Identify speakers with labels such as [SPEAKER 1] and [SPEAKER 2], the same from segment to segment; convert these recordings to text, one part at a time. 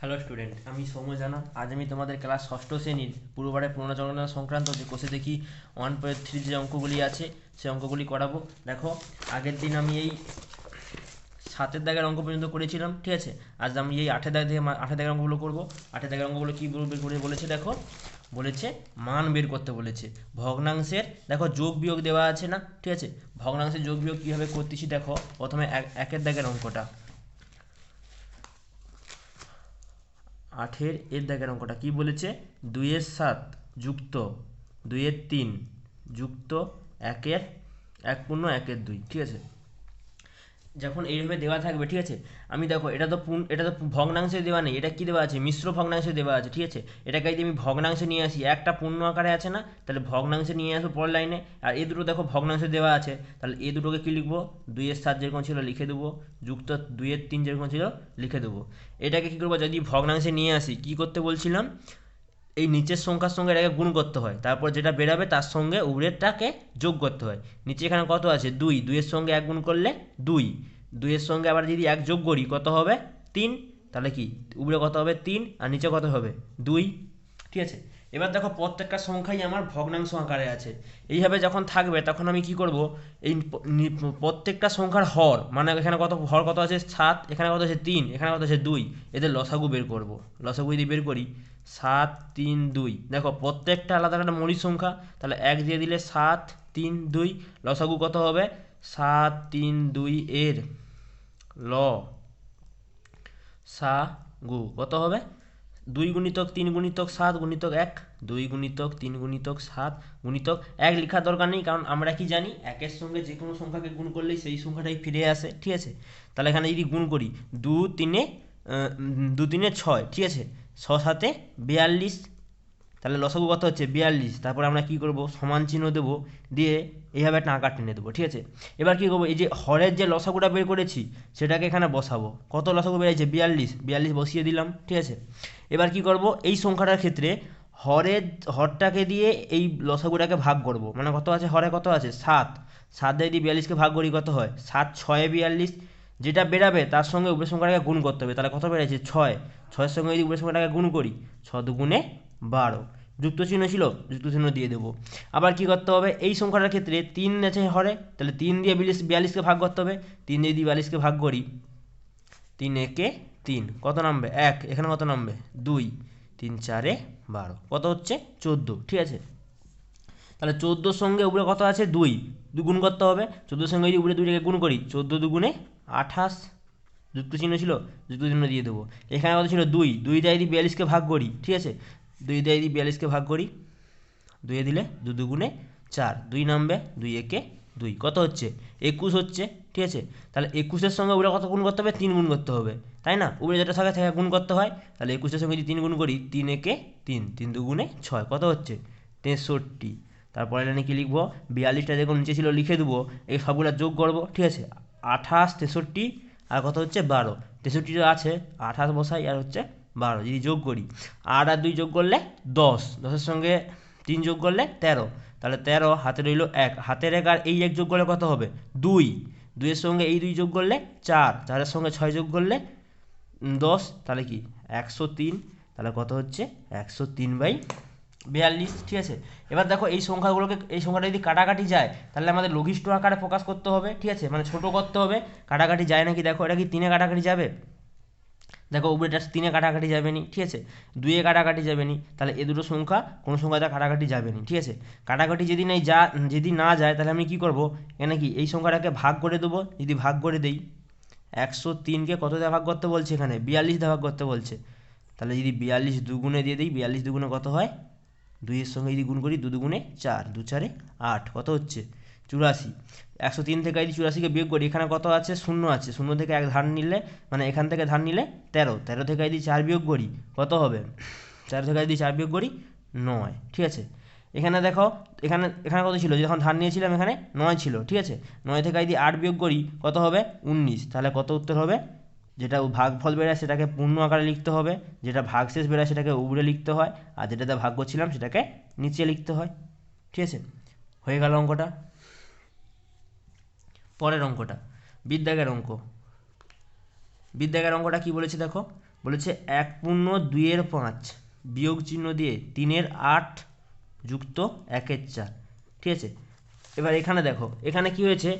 [SPEAKER 1] Hello student, আমি সৌম্য জানা। আজ আমি তোমাদের ক্লাস ষষ্ঠ শ্রেণীর পূর্ববারের পুনর্গণনা সংক্রান্ত যে কোষে দেখি 1.3 যে অঙ্কগুলি আছে সেই অঙ্কগুলি করাবো। দেখো, আগের দিন আমি এই 7-এর দাগের অঙ্ক পর্যন্ত করেছিলাম, ঠিক আছে। আজ আমি এই 8-এর দাগ থেকে 8-এর দাগের অঙ্কগুলো করবো। 8-এর দাগের অঙ্কগুলো কী করে বলেছে দেখো, বলেছে মান বের করতে বলেছে ভগ্নাংশের। দেখো যোগ বিয়োগ দেওয়া আছে না, ঠিক আছে। ভগ্নাংশের যোগ বিয়োগ কীভাবে করতেছি দেখো, প্রথমে একের দাগের অঙ্কটা, 8-এর দাগের অঙ্কটা কি বলেছে, 2-7 যুক্ত 2-3 যুক্ত 1-1 ঠিক আছে। যখন এইভাবে দেওয়া থাকবে, ঠিক আছে, আমি দেখো এটা তো ভগ্নাংশে দেওয়া নেই, এটা কি দেওয়া আছে, মিশ্র ভগ্নাংশে দেওয়া আছে, ঠিক আছে। এটাকে যদি আমি ভগ্নাংশে নিয়ে আসি, একটা পূর্ণ আকারে আছে না, তাহলে ভগ্নাংশে নিয়ে আসবো পরের লাইনে। আর এই দুটো দেখো ভগ্নাংশে দেওয়া আছে, তাহলে এই দুটোকে কি লিখবো, 2-7 যেরকম ছিল লিখে দেবো, যুক্ত 2-3 যেরকম ছিল লিখে দেবো। এটাকে কী করবো, যদি ভগ্নাংশে নিয়ে আসি, কি করতে বলছিলাম, এই নিচের সংখ্যার সঙ্গে এটাকে গুণ করতে হয়, তারপর যেটা বেরাবে তার সঙ্গে উপরেরটাকে যোগ করতে হয়। নিচে এখানে কত আছে, 2, 2-এর সঙ্গে 1 গুণ করলে 2, 2-এর সঙ্গে আবার যদি 1 যোগ করি কত হবে, 3। তাহলে কি উপরে কত হবে, 3, আর নিচে কত হবে, 2, ঠিক আছে। এবার দেখো প্রত্যেকটা সংখ্যাই আমার ভগ্নাংশ আকারে আছে। এইভাবে যখন থাকবে তখন আমি কি করব, এই প্রত্যেকটা সংখ্যার হর, মানে এখানে কত হর কত আছে 7, এখানে কত আছে 3, এখানে কত আছে 2, এদের লসাগু বের করব। লসাগু যদি বের করি 7, 3, 2, দেখো প্রত্যেকটা আলাদা আলাদা মৌলিক সংখ্যা, তাহলে 1 দিয়ে দিলে 7, 3, 2, লসাগু কত হবে, 7, 3, 2 এর ল সা গু কত হবে, 2 গুণিতক 3 গুণিতক 7 গুণিতক 1, 2 গুণিতক 3 গুণিতক 7 গুণিতক 1 লেখার দরকার নেই, কারণ আমরা কি জানি, একের সঙ্গে যে কোনো সংখ্যাকে গুণ করলেই সেই সংখ্যাটাই ফিরে আসে, ঠিক আছে। তাহলে এখানে যদি গুণ করি 2 3 2 3 6, ঠিক আছে, 6 7 42, তাহলে লসাগু কত হচ্ছে 42। তারপর আমরা কি করব, সমান চিহ্ন দেবো, দিয়ে এইভাবে একটা আঁকা টেনে দেবো, ঠিক আছে। এবার কি করবো, এই যে হরের যে লসাগুটা বের করেছি সেটাকে এখানে বসাবো। কত লসাগু বেরিয়েছে, 42, 42 বসিয়ে দিলাম, ঠিক আছে। এবার কি করব, এই সংখ্যাটার ক্ষেত্রে হরটাকে দিয়ে এই লসাগুটাকে ভাগ করব, মানে কত আছে হরে, কত আছে 7, 7 দিয়ে যদি 42কে ভাগ করি কত হয়, 7 6 42, যেটা বেরাবে তার সঙ্গে উপরের সংখ্যাটাকে গুণ করতে হবে। তাহলে কত বেড়েছে 6, 6-এর সঙ্গে যদি উপরের সংখ্যাটাকে গুণ করি 6 দুগুণে 12, যুক্ত চিহ্ন ছিল, যুক্ত চিহ্ন দিয়ে দেবো। আবার কি করতে হবে, এই সংখ্যাটার ক্ষেত্রে 3 আছে হরে, তাহলে 3 দিয়ে 42কে ভাগ করতে হবে। 3 দিয়ে যদি 42কে ভাগ করি, 3 একে 3, কত নামবে 1, এখানে কত নামবে 2, 3 4 12, কত হচ্ছে 14, ঠিক আছে। তাহলে 14-র সঙ্গে উপরে কত আছে 2, গুণ করতে হবে। 14-র সঙ্গে যদি উপরে 2টাকে গুণ করি, 14 দুগুণে 28, যুক্ত চিহ্ন ছিল, যুক্ত চিহ্ন দিয়ে দেবো। এখানে কত ছিল 2, 2 দিয়ে যদি 42কে ভাগ করি, ঠিক আছে, 2 দিয়ে যদি 42কে ভাগ করি, 2 দিলে 2 দুগুণে 4, 2 নামবে 2 একে 2, কত হচ্ছে 21 হচ্ছে, ঠিক আছে। তাহলে 21-এর সঙ্গে উপরে কত গুণ করতে হবে, 3 গুণ করতে হবে, তাই না, উপরে যেটা থাকে থাকে গুণ করতে হয়। তাহলে 21-এর সঙ্গে যদি 3 গুণ করি, 3 একে 3, 3 দুগুণে 6, কত হচ্ছে 63। তারপরে লাইনে কী লিখবো, 42টা যেরকম নিচে ছিল লিখে দেবো, এই সবগুলো যোগ করবো, ঠিক আছে। 28, 63 আর কত হচ্ছে 12, 63টা আছে, 28 বসাই আর হচ্ছে 12, যদি যোগ করি 8 আর 2 যোগ করলে 10, 10-এর সঙ্গে 3 যোগ করলে 13, তাহলে 13 হাতে রইল 1, হাতের 1 আর এই 1 যোগ করলে কত হবে 2, 2-এর সঙ্গে এই 2 যোগ করলে 4, 4-এর সঙ্গে 6 যোগ করলে 10, তাহলে কি 103, তাহলে কত হচ্ছে 103/42, ঠিক আছে। এবার দেখো এই সংখ্যাগুলোকে, এই সংখ্যাটা যদি কাটাকাটি যায় তাহলে আমাদের লঘিষ্ঠ আকারে প্রকাশ করতে হবে, ঠিক আছে, মানে ছোট করতে হবে। কাটাকাটি যায় নাকি দেখো, এটা কি 3-এ কাটাকাটি যাবে, দেখো উপরেটা 3-এ কাটাকাটি যাবে নি, ঠিক আছে, 2-এ কাটাকাটি যাবে নি, তাহলে এ দুটো সংখ্যা কোনো সংখ্যাতে কাটাকাটি যাবে নি, ঠিক আছে। কাটাকাটি যদি না যায় তাহলে আমি কি করব, এখানে কি এই সংখ্যাটাকে ভাগ করে দেবো। যদি ভাগ করে দেই, 103কে কত দিয়ে ভাগ করতে বলছে, এখানে 42 দিয়ে ভাগ করতে বলছে। তাহলে যদি 42 দুগুণে দিয়ে দিই, 42 দুগুণে কত হয়, 2-এর সঙ্গে যদি গুণ করি 2 দুগুণে 4, 2 4 8, কত হচ্ছে 84। 103 থেকে যদি 84কে বিয়োগ করি, এখানে কত আছে, 0 আছে, 0 থেকে 1 ধার নিলে, মানে এখান থেকে ধার নিলে 13, 13 থেকে যদি 4 বিয়োগ করি কত হবে, 4 থেকে যদি 4 বিয়োগ করি 9, ঠিক আছে। এখানে দেখো, এখানে এখানে কত ছিল, যখন ধার নিয়েছিলাম এখানে 9 ছিল, ঠিক আছে। 9 থেকে যদি 8 বিয়োগ করি কত হবে 19, তাহলে কত উত্তর হবে, যেটা ভাগফল বেরোয় সেটাকে পূর্ণ আকারে লিখতে হবে, যেটা ভাগশেষ বেরোয় সেটাকে উপরে লিখতে হয়, আর যেটাতে ভাগ করছিলাম সেটাকে নিচে লিখতে হয়, ঠিক আছে। হয়ে গেল অঙ্কটা। পরের অঙ্কটা বিদ্যাগের অঙ্ক। বিদ্যাগের অঙ্কটা কি বলেছে দেখো, বলেছে 1/2 বিয়োগ চিহ্ন দিয়ে 3/8 যুক্ত 1/4, ঠিক আছে। এবার এখানে দেখো এখানে কি হয়েছে,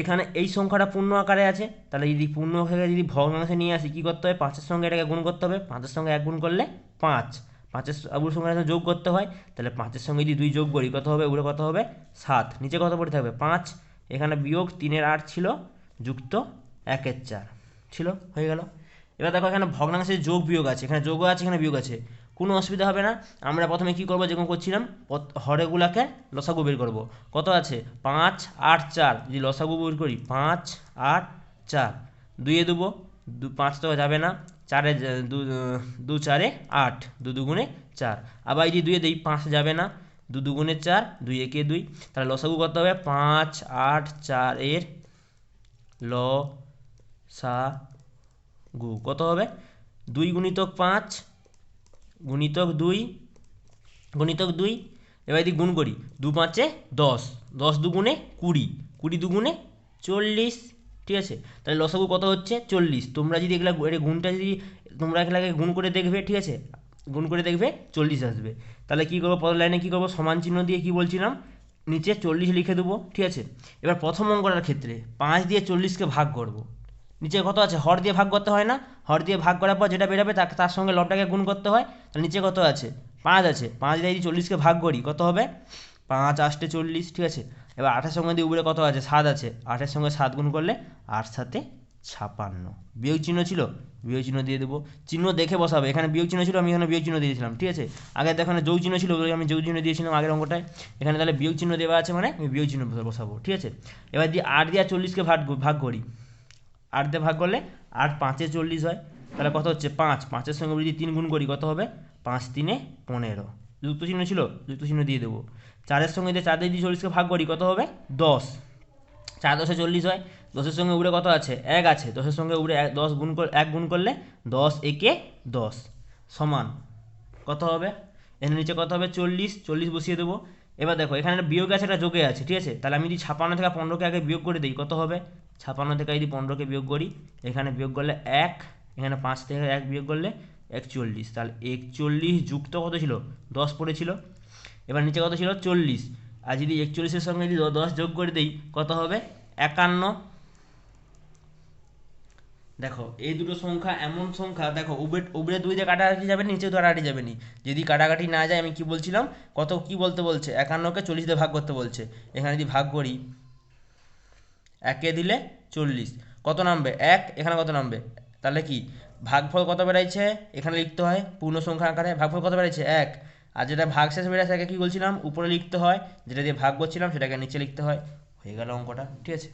[SPEAKER 1] এখানে এই সংখ্যাটা পূর্ণ আকারে আছে, তাহলে যদি পূর্ণ আকারে যদি ভগ্নাংশে নিয়ে আসি কী করতে হবে, 5-এর সঙ্গে এটাকে গুণ করতে হবে, 5-এর সঙ্গে 1 গুণ করলে 5, 5-এর সঙ্গে যোগ করতে হয়, তাহলে 5-এর সঙ্গে যদি 2 যোগ করি কত হবে, উপরে কত হবে 7, নিচে কত পড়ে থাকবে 5, এখানে বিয়োগ 3/8 ছিল যুক্ত 1/4 ছিল, হয়ে গেল। এবার দেখো এখানে ভগ্নাংশে যোগ বিয়োগ আছে, এখানে যোগও আছে এখানে বিয়োগ আছে, কোনো অসুবিধা হবে না। আমরা প্রথমে কি করব, যেরকম করছিলাম হরেগুলাকে লসাগু বের করব। কত আছে 5, 8, 4, যদি লসাগু বের করি 5, 8, 4, 2 দেবো, 5 তো যাবে না, 4 2 4 8, 2 2 4, আবার যদি 2 দিই 5 যাবে না, 2 2 4, 2 1 2, তাহলে লসাগু কত হবে 5, 8, 4 এর লসাগু কত হবে 2 গুণিতক 5 গুণিতক 2 গুণিতক 2, এবার যদি গুণ করি 2 5 10, 10 2 20, 20 2 40, ঠিক আছে। তাহলে লসাগু কত হচ্ছে 40, তোমরা যদি এগুলা গুণটা যদি তোমরা এগুলাকে গুণ করে দেখবে, ঠিক আছে, গুণ করে দেখবে 40 আসবে। তাহলে কী করবো, পরের লাইনে কী করবো, সমান চিহ্ন দিয়ে কী বলছিলাম, নিচে 40 লিখে দেবো, ঠিক আছে। এবার প্রথম অঙ্কটার ক্ষেত্রে 5 দিয়ে 40কে ভাগ করব, নিচে কত আছে হর দিয়ে ভাগ করতে হয় না, হর দিয়ে ভাগ করার পর যেটা বেরোবে তার সঙ্গে লবটাকে গুণ করতে হয়, তাহলে নিচে কত আছে 5 আছে, 5 দিয়ে যদি 40কে ভাগ করি কত হবে 5 8 40, ঠিক আছে। এবার 8-এর সঙ্গে দিয়ে উপরে কত আছে 7 আছে, 8-এর সঙ্গে 7 গুণ করলে 8 7 56, বিয়োগ চিহ্ন ছিল বিয়োগ চিহ্ন দিয়ে দেবো, চিহ্ন দেখে বসাবে, এখানে বিয়োগ চিহ্ন ছিল আমি এখানে বিয়োগ চিহ্ন দিয়েছিলাম, ঠিক আছে। আগে দেখো এখানে যোগ চিহ্ন ছিল আমি যোগ চিহ্ন দিয়েছিলাম আগের অঙ্কটায়, এখানে তাহলে বিয়োগ চিহ্ন দেওয়া আছে মানে আমি বিয়োগ চিহ্ন বসাবো, ঠিক আছে। এবার দিয়ে 8 দিয়ে 40কে ভাগ করি, 8 দিয়ে ভাগ করলে 8 5 40 হয়, তাহলে কত হচ্ছে 5, 5-এর সঙ্গে যদি 3 গুণ করি কত হবে 5 3 15, যুক্ত চিহ্ন ছিল যুক্ত চিহ্ন দিয়ে দেবো। 4-এর সঙ্গে দিয়ে 4 দিয়ে যদি 40কে ভাগ করি কত হবে 10, 4 10 40 হয়, 10-এর সঙ্গে উপরে কত আছে 1 আছে, 10-এর সঙ্গে উপরে 10 গুণ 1 গুণ করলে 10 1 10 সমান কত হবে, এর নিচে কত হবে 40, 40 বসিয়ে দেবো। এবার দেখো এখানে একটা বিয়োগ আছে একটা যোগে আছে, ঠিক আছে, তাহলে আমি যদি 56 থেকে 15কে আগে বিয়োগ করে দিই কত হবে, 56 থেকে যদি 15কে বিয়োগ করি, এখানে বিয়োগ করলে 1, এখানে 5 থেকে 1 বিয়োগ করলে 41, তাহলে 41 যুক্ত কত ছিল 10 পড়েছিল, এবার নিচে কত ছিল 40, আর যদি 41-এর সঙ্গে যদি 10 যোগ করে দিই কত হবে 51। দেখো এই দুটো সংখ্যা এমন সংখ্যা, দেখো উপরে 2 দিয়ে কাটাকাটি যাবে, নিচে তো কাটাকাটি যাবে নি, যদি কাটাকাটি না যায় আমি কি বলছিলাম, কত কি বলতে বলছে 51কে 40 দিয়ে ভাগ করতে বলছে, এখানে যদি ভাগ করি 1 দিলে 40 কত নামবে 1, এখানে কত নামবে, তাহলে কি ভাগফল কত বেড়াইছে, এখানে লিখতে হয় পূর্ণ সংখ্যা আকারে, ভাগফল কত বেড়াইছে 1, আর যেটা ভাগশেষ বেড়েছে তাকে কী বলছিলাম উপরে লিখতে হয়, যেটা দিয়ে ভাগ করছিলাম সেটাকে নিচে লিখতে হয়, হয়ে গেল অঙ্কটা, ঠিক আছে।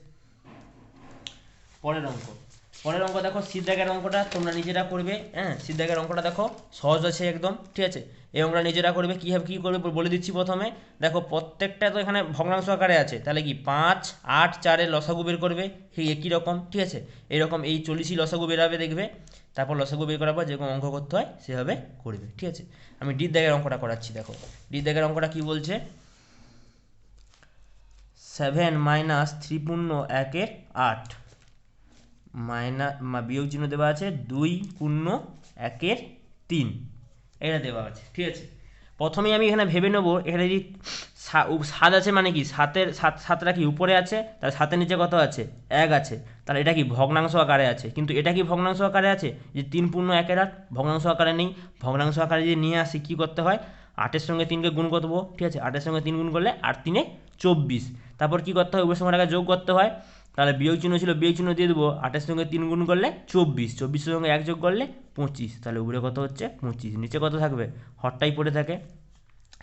[SPEAKER 1] পরের অঙ্ক দেখো সিদ্ধাগের অঙ্কটা তোমরা নিজেরা করবে, হ্যাঁ সিদ্ধাগের অঙ্কটা দেখো সহজ আছে একদম, ঠিক আছে। এই অঙ্কটা নিজেরা করবে, কীভাবে কী করবে বলে দিচ্ছি। প্রথমে দেখো প্রত্যেকটা তো এখানে ভগ্নাংশ আকারে আছে, তাহলে কি 5 8 4-এর লসাগু বের করবে, ঠিক একই রকম, ঠিক আছে, এইরকম এই 40ই লসাগু বেরাবে দেখবে, তারপর লসাগু বের করার পর যেরকম অঙ্ক করতে হয় সেভাবে করবে, ঠিক আছে। আমি ডির দাগের অঙ্কটা করাচ্ছি, দেখো ডির দাগের অঙ্কটা কী বলছে, 7 - 3 × 8 বিয়োগ চিহ্ন দেওয়া আছে 2 × 1/3, এটা দেওয়া আছে, ঠিক আছে। প্রথমেই আমি এখানে ভেবে নেবো, এখানে যদি 7 আছে মানে কি 7টা কি উপরে আছে, তাহলে 7-এর নিচে কত আছে 1 আছে, তাহলে এটা কি ভগ্নাংশ আকারে আছে, কিন্তু এটা কি ভগ্নাংশ আকারে আছে, যে 3 × 1/8 ভগ্নাংশ আকারে নেই, ভগ্নাংশ আকারে যদি নিয়ে আসি কী করতে হয় 8-এর সঙ্গে 3কে গুণ করবো, ঠিক আছে, 8-এর সঙ্গে 3 গুণ করলে 8 3 24, তারপর কী করতে হয় উপর সংখ্যাটাকে যোগ করতে হয়, তাহলে বিয়োগ চিহ্ন ছিল বিয়োগ চিহ্ন দিয়ে দেবো, 8-এর সঙ্গে 3 গুণ করলে 24, 24-এর সঙ্গে 1 যোগ করলে 25, তাহলে উপরে কত হচ্ছে 25, নিচে কত থাকবে হরটাই পড়ে থাকে,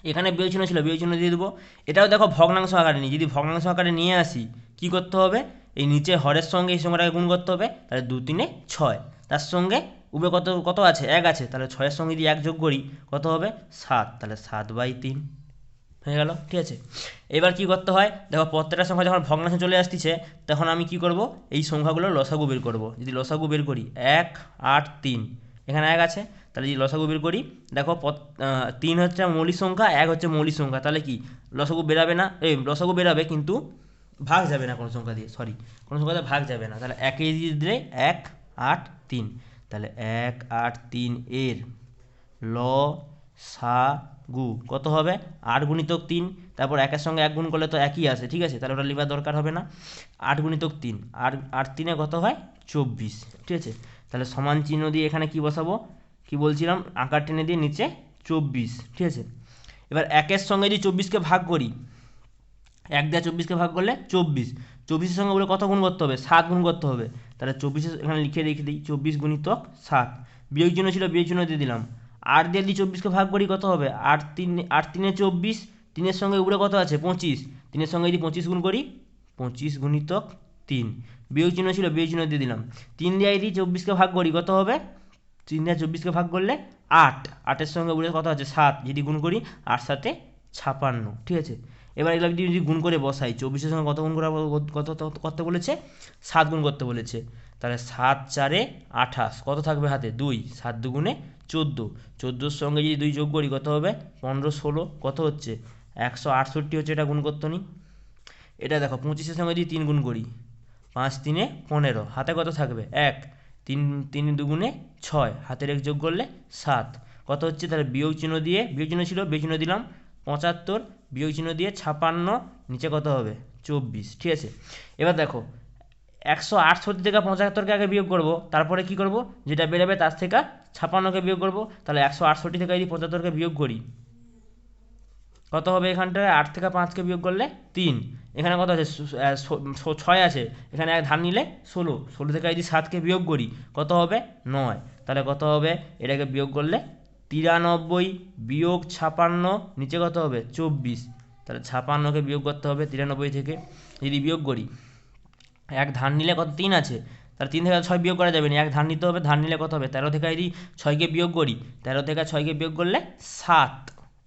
[SPEAKER 1] এখানে বিয়োগ চিহ্ন ছিল বিয়োগ চিহ্ন দিয়ে দেবো। এটাও দেখো ভগ্নাংশ আকারে নিই, যদি ভগ্নাংশ আকারে নিয়ে আসি কী করতে হবে, এই নিচে হরের সঙ্গে এই সংখ্যাটাকে গুণ করতে হবে, তাহলে 2 3 6, তার সঙ্গে উপরে কত কত আছে 1 আছে, তাহলে 6-এর সঙ্গে যদি 1 যোগ করি কত হবে 7, তাহলে 7/3 হয়ে গেল, ঠিক আছে। এবার কি করতে হয়, দেখো প্রত্যেকটা সংখ্যা যখন ভগ্নাংশে চলে আসতেছে তখন আমি কি করব, এই সংখ্যাগুলোর লসাগু বের করব। যদি লসাগু বের করি 1 8 3, এখানে 1 আছে, তাহলে যদি লসাগু বের করি দেখো 3 হচ্ছে মৌলিক সংখ্যা, 1 হচ্ছে মৌলিক সংখ্যা, তাহলে কি লসাগু বেরাবে না, লসাগু বেরাবে কিন্তু ভাগ যাবে না কোনো সংখ্যা দিয়ে, কোনো সংখ্যা দিয়ে ভাগ যাবে না, তাহলে 1 দিয়ে দিলে 1 8 3, তাহলে 1 8 3 এর লসাগু কত হবে 8 গুণিতক 3, তারপর একের সঙ্গে 1 গুণ করলে তো একই আসে, ঠিক আছে, তাহলে ওটা লিখার দরকার হবে না। 8 গুণিতক 3, 8 8 3 কত হয় 24, ঠিক আছে। তাহলে সমান চিহ্ন দিয়ে এখানে কি বসাবো, কি বলছিলাম, আকার টেনে দিয়ে নিচে 24, ঠিক আছে। এবার একের সঙ্গে যদি 24কে ভাগ করি, 1 দিয়ে 24কে ভাগ করলে 24, 24-এর সঙ্গে বলে কত গুণ করতে হবে 7 গুণ করতে হবে। তাহলে 24 এখানে রেখে দিই 24 গুণিতক 7, বিয়োগ চিহ্ন ছিল বিয়োগ চিহ্ন দিয়ে দিলাম। 8 দিয়ে যদি 24কে ভাগ করি কত হবে 8 3 8 3 24, 3-এর সঙ্গে উপরে কত আছে 25, 3-এর সঙ্গে যদি 25 গুণ করি 25 গুণিতক 3, বিয়োগ চিহ্ন ছিল বিয়োগ চিহ্ন দিয়ে দিলাম। 3 দিয়ে যদি 24কে ভাগ করি কত হবে 3 দিয়ে 24কে ভাগ করলে 8, 8-এর সঙ্গে উপরে কত আছে 7, যদি গুণ করি 8 7 56, ঠিক আছে। এবার এগুলো যদি গুণ করে বসাই 24-এর সঙ্গে কত গুণ করা কত করতে বলেছে 7 গুণ করতে বলেছে, তাহলে 7 4 28, কত থাকবে হাতে 2, 7 2 14, 14-এর সঙ্গে যদি 2 যোগ করি কত হবে 15 16, কত হচ্ছে 168 হচ্ছে, এটা গুণ করতে নি। এটা দেখো 25-এর সঙ্গে যদি 3 গুণ করি 5 3 15, হাতে কত থাকবে 1, 3 3 2 6, হাতের 1 যোগ করলে 7, কত হচ্ছে, তাহলে বিয়োগ চিহ্ন দিয়ে বিয়োগ চিহ্ন ছিল বিয়োগ চিহ্ন দিলাম 75, বিয়োগ চিহ্ন দিয়ে 56, নিচে কত হবে 24, ঠিক আছে। এবার দেখো 168 থেকে 75কে আগে বিয়োগ করব, তারপরে কি করব, যেটা বেরোবে তার থেকে 56কে বিয়োগ করব। তাহলে 168 থেকে যদি 75কে বিয়োগ করি কত হবে, এখানটায় 8 থেকে 5কে বিয়োগ করলে 3, এখানে কত আছে 6 আছে, এখানে এক ধার নিলে 16, 16 থেকে যদি 7কে বিয়োগ করি কত হবে 9, তাহলে কত হবে, এটাকে বিয়োগ করলে 93 বিয়োগ 56, নিচে কত হবে 24, তাহলে 56কে বিয়োগ করতে হবে 93 থেকে। যদি বিয়োগ করি এক ধার নিলে কত 3 আছে, তাহলে 3 থেকে 6 বিয়োগ করা যাবে না, এক ধার নিতে হবে, ধার নিলে কত হবে 13 থেকে যদি 6কে বিয়োগ করি 13 থেকে 6কে বিয়োগ করলে 7,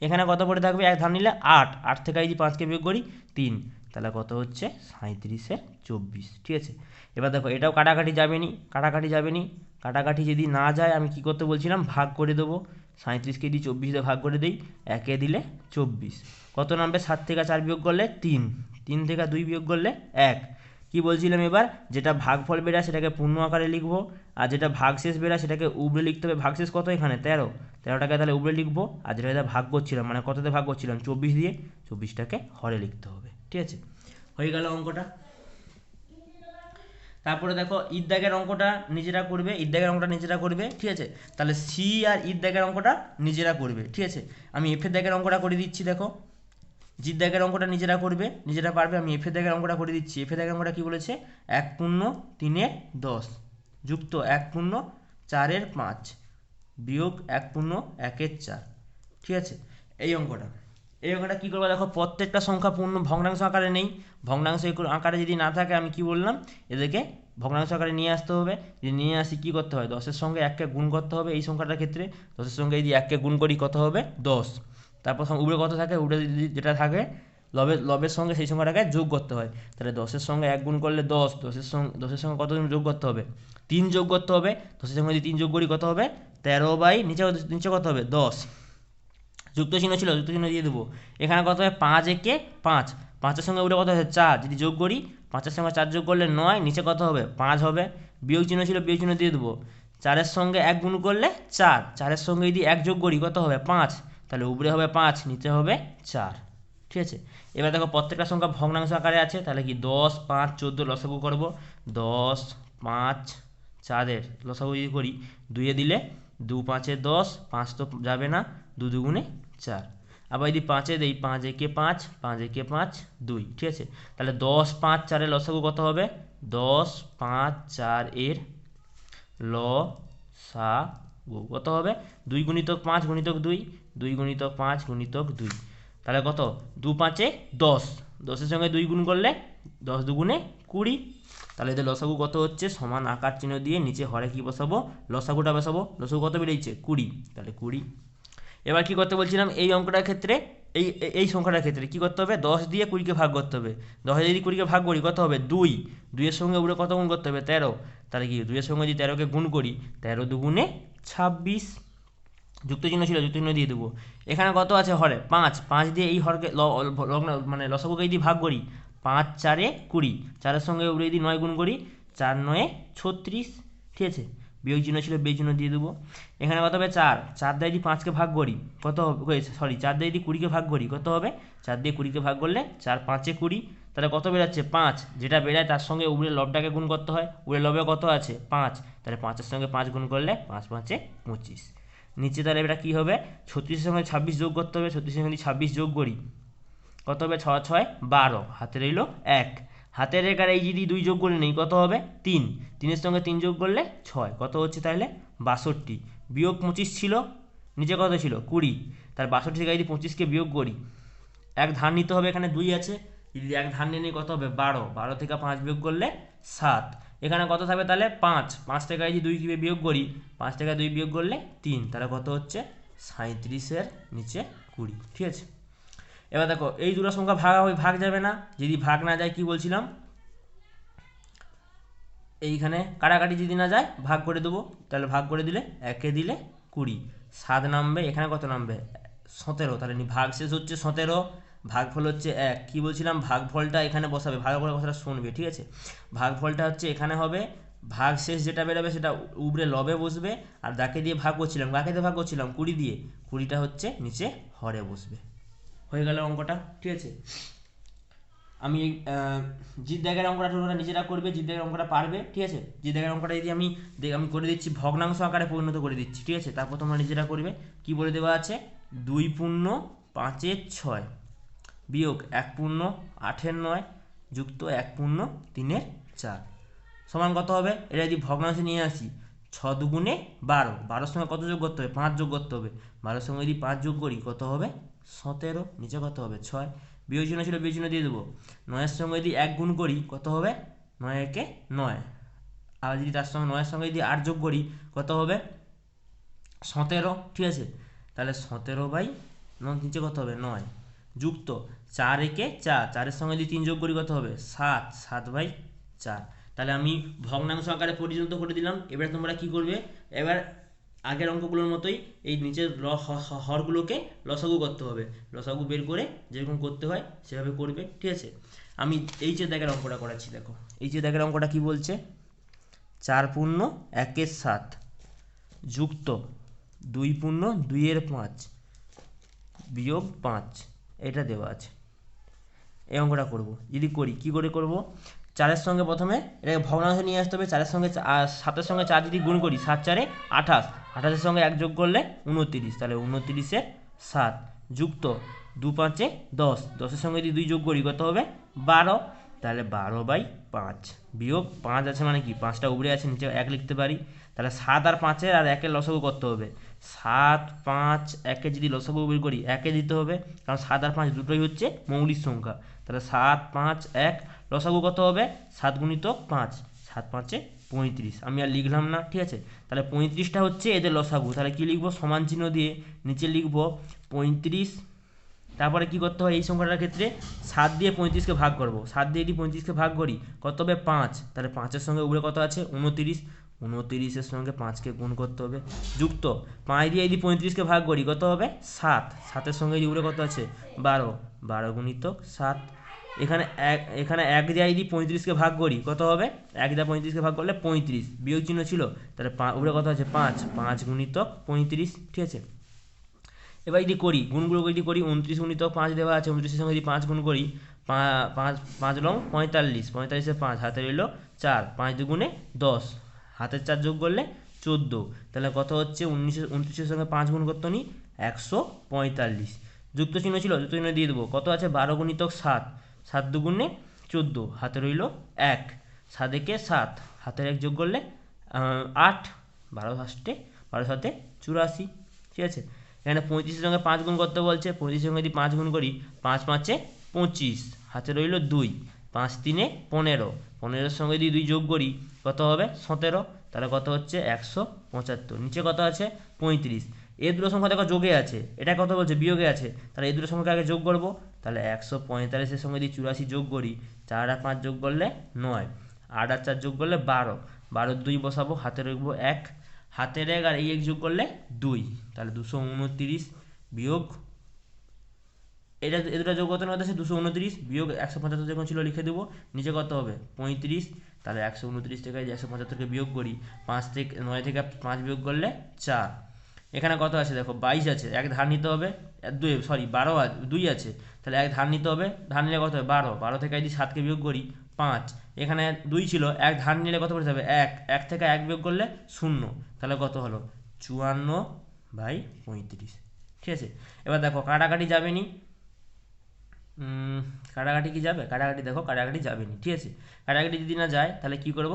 [SPEAKER 1] এখানে কত পড়ে থাকবে এক ধার নিলে 8, 8 থেকে যদি 5কে বিয়োগ করি 3, তাহলে কত হচ্ছে 37-24, ঠিক আছে। এবার দেখো এটাও কাটাকাটি যাবে নি, কাটাকাটি যাবে নি, কাটাকাটি যদি না যায় আমি কি করতে বলছিলাম ভাগ করে দেবো, 37কে যদি 24 দিয়ে ভাগ করে দিই, 1 দিলে 24, কত নামবে 7 থেকে 4 বিয়োগ করলে 3, 3 থেকে 2 বিয়োগ করলে 1। কি বলছিলাম, এবার যেটা ভাগফল বেরা সেটাকে পূর্ণ আকারে লিখবো, আর যেটা ভাগশেষ বেরা সেটাকে উপরে লিখতে হবে। ভাগশেষ কত এখানে 13, 13টাকে তাহলে উপরে লিখবো, আর যেটা ভাগ করছিলাম মানে কততে ভাগ করছিলাম 24 দিয়ে, 24টাকে হরে লিখতে হবে, ঠিক আছে। হয়ে গেল অঙ্কটা। তারপরে দেখো ইদ্যাগের অঙ্কটা নিজেরা করবে, ইদ্যাগের অঙ্কটা নিজেরা করবে, ঠিক আছে। তাহলে সি আর ইদ্যাগের অঙ্কটা নিজেরা করবে, ঠিক আছে। আমি এফের দাগের অঙ্কটা করে দিচ্ছি, দেখো জির দাগের অঙ্কটা নিজেরা করবে, নিজেরা পারবে। আমি এফের দাগের অঙ্কটা করে দিচ্ছি। এফের দাগের অঙ্কটা কি বলেছে, 1 পূর্ণ 3 10 যুক্ত 1 পূর্ণ 4 5 বিয়োগ 1 পূর্ণ 1 4, ঠিক আছে। এই অঙ্কটা কী করবো দেখো, প্রত্যেকটা সংখ্যা পূর্ণ ভগ্নাংশ আকারে নেই, ভগ্নাংশ আকারে যদি না থাকে আমি কি বললাম এদেরকে ভগ্নাংশ আকারে নিয়ে আসতে হবে। যদি নিয়ে আসি কী করতে হয়, 10-এর সঙ্গে 1কে গুণ করতে হবে। এই সংখ্যাটার ক্ষেত্রে 10-এর সঙ্গে যদি 1কে গুণ করি কত হবে 10, তারপর উপরে কত থাকে, উপরে যেটা থাকে লবের সঙ্গে সেই সংখ্যাটাকে যোগ করতে হয়। তাহলে 10-এর সঙ্গে 1 গুণ করলে 10, 10-এর সঙ্গে কত যোগ করতে হবে 3 যোগ করতে হবে। 10-এর সঙ্গে যদি 3 যোগ করি কত হবে 13 নিচে কত হবে 10, যুক্ত চিহ্ন ছিল যুক্ত চিহ্ন দিয়ে দেবো। এখানে কত হবে 5 একে 5, 5-এর সঙ্গে উঠে কত হবে 4, যদি যোগ করি 5-এর সঙ্গে 4 যোগ করলে 9, নিচে কত হবে 5 হবে। বিয়োগ চিহ্ন ছিল বিয়োগ চিহ্ন দিয়ে দেবো। 4-এর সঙ্গে 1 গুণ করলে 4, 4-এর সঙ্গে যদি 1 যোগ করি কত হবে 5, তাহলে উপরে হবে 5, নিচে হবে 4, ঠিক আছে। এবার দেখো প্রত্যেকটা সংখ্যা ভগ্নাংশ আকারে আছে, তাহলে কি 10 5 14 লসাগু করব। 10 5 4-এর লসাগু যদি করি 2 দিলে 2 5 10, 5 তো যাবে না, 2 2 4। আবার যদি 5 দিই 5 একে 5, 5 একে 5 2, ঠিক আছে। তাহলে 10 5 4-এর লসাগু কত হবে 10 5 4-এর লসাগু কত হবে 2 গুণিতক 5 গুণিতক 2, 2 গুণিতক 5 গুণিতক 2, তাহলে কত 2 5 10, 10-এর সঙ্গে 2 গুণ করলে 10 2 20, তাহলে এদের লসাগু কত হচ্ছে সমান আকার চিহ্ন দিয়ে নিচে হরে কি বসাবো লসাগুটা বসাবো। লসাগু কত বেরিয়েছে 20, তাহলে 20। এবার কি করতে বলছিলাম, এই অঙ্কটার ক্ষেত্রে এই সংখ্যাটার ক্ষেত্রে কি করতে হবে 10 দিয়ে 20কে ভাগ করতে হবে। 10 যদি 20কে ভাগ করি কত হবে 2, 2-এর সঙ্গে উপরে কত গুণ করতে হবে 13, তাহলে কি 2-এর সঙ্গে যদি 13কে গুণ করি 13 2 26, যুক্ত চিহ্ন ছিল যুক্ত চিহ্ন দিয়ে দেবো। এখানে কত আছে হরে 5, 5 দিয়ে এই হরকে মানে লসাগুকে যদি ভাগ করি 5 4 20, 4-এর সঙ্গে উপরে যদি 9 গুণ করি 4 9 36, ঠিক আছে। বিয়োগ চিহ্ন ছিল, বিয়োগ চিহ্ন দিয়ে দেবো। এখানে কত হবে 4, 4 দিয়ে যদি 5কে ভাগ করি কত হবে, সরি 4 দিয়ে যদি 20কে ভাগ করি কত হবে, 4 দিয়ে 20কে ভাগ করলে 4 5 20, তাহলে কত বেরাচ্ছে 5, যেটা বেরায় তার সঙ্গে উপরে লবটাকে গুণ করতে হয়, উপরে লবে কত আছে 5, তাহলে 5-এর সঙ্গে 5 গুণ করলে 5 5 25। নিচে তাহলে এটা কী হবে, 36-এর সঙ্গে 26 যোগ করতে হবে, 36-এর সঙ্গে 26 যোগ করি কত হবে, 6 6 12, হাতে রইল 1, হাতের রেখার এই যদি 2 যোগ করে নেই কত হবে 3, 3-এর সঙ্গে 3 যোগ করলে 6, কত হচ্ছে তাহলে 62, বিয়োগ 25 ছিল, নিচে কত ছিল 20, তার 62 থেকে যদি 25কে বিয়োগ করি, এক ধার নিতে হবে, এখানে 2 আছে, যদি এক ধার নিয়ে নিই কত হবে 12, 12 থেকে 5 বিয়োগ করলে 7, এখানে কত থাকবে তাহলে 5, 5 থেকে যদি 2 কিভাবে বিয়োগ করি, 5 থেকে 2 বিয়োগ করলে 3, তাহলে কত হচ্ছে 37-এর নিচে 20, ঠিক আছে। এবার দেখো এই দুটো সংখ্যা ভাগ যাবে না, যদি ভাগ না যায় কি বলছিলাম, এইখানে কাটাকাটি যদি না যায় ভাগ করে দেবো, তাহলে ভাগ করে দিলে 1-এ দিলে 20, 7 নামবে, এখানে কত নামবে 17, তাহলে ভাগ শেষ হচ্ছে 17, ভাগফল হচ্ছে 1, কী বলছিলাম ভাগফলটা এখানে বসাবে, ভাগফলের কথাটা শুনবে, ঠিক আছে। ভাগফলটা হচ্ছে এখানে হবে, ভাগ শেষ যেটা বেরোবে সেটা উপরে লবে বসবে, আর যাকে দিয়ে ভাগ করছিলাম, কাকে দিয়ে ভাগ করছিলাম 20 দিয়ে, 20টা হচ্ছে নিচে হরে বসবে, হয়ে গেল অঙ্কটা, ঠিক আছে। আমি জিত দাগের অঙ্কটা তোমরা নিজেরা করবে, জিত দাগের অঙ্কটা পারবে, ঠিক আছে। জিত দাগের অঙ্কটা যদি আমি করে দিচ্ছি, ভগ্নাংশ আকারে পরিণত করে দিচ্ছি, ঠিক আছে, তারপর তোমরা নিজেরা করবে। কি বলে দেওয়া আছে, 2 পূর্ণ 5-এর 6 বিয়োগ 1 পূর্ণ 8-এর 9 যুক্ত 1 পূর্ণ 3-এর 4 সমান কত হবে, এটা যদি ভগ্নাংশে নিয়ে আসি 6 দুগুণে 12, 12-এর সঙ্গে কত যোগ করতে হবে 5 যোগ করতে হবে, 12-এর সঙ্গে যদি 5 যোগ করি কত হবে 17, নিচে কত হবে 6, বিয়োগ চিহ্ন ছিল, বিয়োগ চিহ্ন দিয়ে দেবো, 9-এর সঙ্গে যদি 1 গুণ করি কত হবে 9 একে 9, আবার যদি তার সঙ্গে 9-এর সঙ্গে যদি 8 যোগ করি কত হবে 17, ঠিক আছে, তাহলে 17/9 নিচে কত হবে 9, যুক্ত 4 একে 4, 4-এর সঙ্গে যদি 3 যোগ করি কত হবে 7, 7/4, তাহলে আমি ভগ্নাংশ আকারে পরিণত করে দিলাম। এবার তোমরা কি করবে, এবার আগের অঙ্কগুলোর মতোই এই নিচের হরগুলোকে লসাগু করতে হবে, লসাগু বের করে যেরকম করতে হয় সেভাবে করবে, ঠিক আছে। আমি এই যে দাগের অঙ্কটা করাচ্ছি, দেখো এই যে দাগের অঙ্কটা কি বলছে, 4 পূর্ণ 1-এর 7 যুক্ত 2 পূর্ণ 2-এর 5 বিয়োগ 5, এটা দেওয়া আছে, এই অঙ্কটা করব। যদি করি কী করে করব, 4-এর সঙ্গে প্রথমে এটাকে ভগ্নাংশ নিয়ে আসতে হবে, 4-এর সঙ্গে 7-এর সঙ্গে 4 যদি গুণ করি 7 4 28, 28-এর সঙ্গে 1 যোগ করলে 29, তাহলে 29-এর 7 যুক্ত 2 5 10, 10-এর সঙ্গে যদি 2 যোগ করি কত হবে 12, তাহলে 12/5 বিয়োগ 5 আছে মানে কি 5টা উপরে আছে, নিচে 1 লিখতে পারি, তাহলে 7 আর 5-এর আর 1-এর লসাগু করতে হবে, 7 5 1-এর যদি লসাগু বের করি 1-এ দিতে হবে, কারণ 7 আর 5 দুটোই হচ্ছে মৌলিক সংখ্যা, তাহলে 7 5 1 লসাগু কত হবে 7 গুণিতক 5, 7 5 35, আমি আর লিখলাম না, ঠিক আছে। তাহলে 35টা হচ্ছে এদের লসাগু, তাহলে কি লিখবো সমান চিহ্ন দিয়ে নিচে লিখবো 35, তারপরে কি করতে হয় এই সংখ্যাটার ক্ষেত্রে 7 দিয়ে 35কে ভাগ করব, 7 দিয়ে যদি 35কে ভাগ করি কত হবে 5, তাহলে 5-এর সঙ্গে উপরে কত আছে 29, 29-এর সঙ্গে 5কে গুণ করতে হবে, যুক্ত 5 দিয়ে যদি 35কে ভাগ করি কত হবে 7, 7-এর সঙ্গে উপরে কত আছে 12, 12 গুণিতক 7, এখানে 1 দিয়ে যদি 35কে ভাগ করি কত হবে 1 দিয়ে 35কে ভাগ করলে 35, বিয়োগ চিহ্ন ছিল, তাহলে উপরে কত আছে 5, 5 গুণিতক 35, ঠিক আছে। এবার যদি করি গুণগুলো যদি করি 29 গুণিতক 5 দেওয়া আছে, 29-এর সঙ্গে যদি 5 গুণ করি 5 রং 45, 45-এ 5 হাতে রইল 4, 5 দুগুণে 10, হাতের 4 যোগ করলে 14, তাহলে কত হচ্ছে 29-এর সঙ্গে 5 গুণ করতে নি 145, যুক্ত চিহ্ন ছিল, যুক্ত চিহ্ন দিয়ে দেবো, কত আছে 12 গুণিতক 7, 7 দুগুণে 14, হাতে রইল 1, 7 একে 7, হাতের 1 যোগ করলে 8, 12 7 84, ঠিক আছে। এখানে 35-এর সঙ্গে 5 গুণ করতে বলছে, 35-এর সঙ্গে যদি 5 গুণ করি 5 5 25, হাতে রইল 2, 5 3 15, 15-এর সঙ্গে যদি 2 যোগ করি কত হবে 17, তাহলে কত হচ্ছে 175, নিচে কত আছে 35, এই দুটো সংখ্যা দেখো যোগে আছে, এটা কত বলছে বিয়োগে আছে, তাহলে এই দুটো সংখ্যাকে আগে যোগ করব, তাহলে 145-এর সঙ্গে যদি 84 যোগ করি 4 আর 5 যোগ করলে 9, 8 আর 4 যোগ করলে 12, 12 2 বসাবো, হাতে রাখবো 1, হাতের 1 আর এই 1 যোগ করলে 2, তাহলে 229 বিয়োগ এটা এ দুটো যোগ কত না আছে 229 বিয়োগ 175 যখন ছিল লিখে দেবো, নিচে কত হবে 35। তাহলে 129 থেকে 175কে বিয়োগ করি, 9 থেকে 5 বিয়োগ করলে 4। এখানে কত আছে দেখো 22 আছে, এক ধার নিতে হবে, 12 2 আছে, তাহলে এক ধার নিতে হবে, ধার নিলে কত হবে 12 থেকে যদি 7কে বিয়োগ করি 5। এখানে 2 ছিল, এক ধার নিলে কত করতে হবে 1 থেকে 1 বিয়োগ করলে 0, তাহলে কত হলো 54/35। ঠিক আছে, এবার দেখো কাটাকাটি যাবে নি, কাটাকাটি কি যাবে, কাটাকাটি দেখো কাটাকাটি যাবে নি। ঠিক আছে, কাটাকাটি যদি না যায় তাহলে কি করব,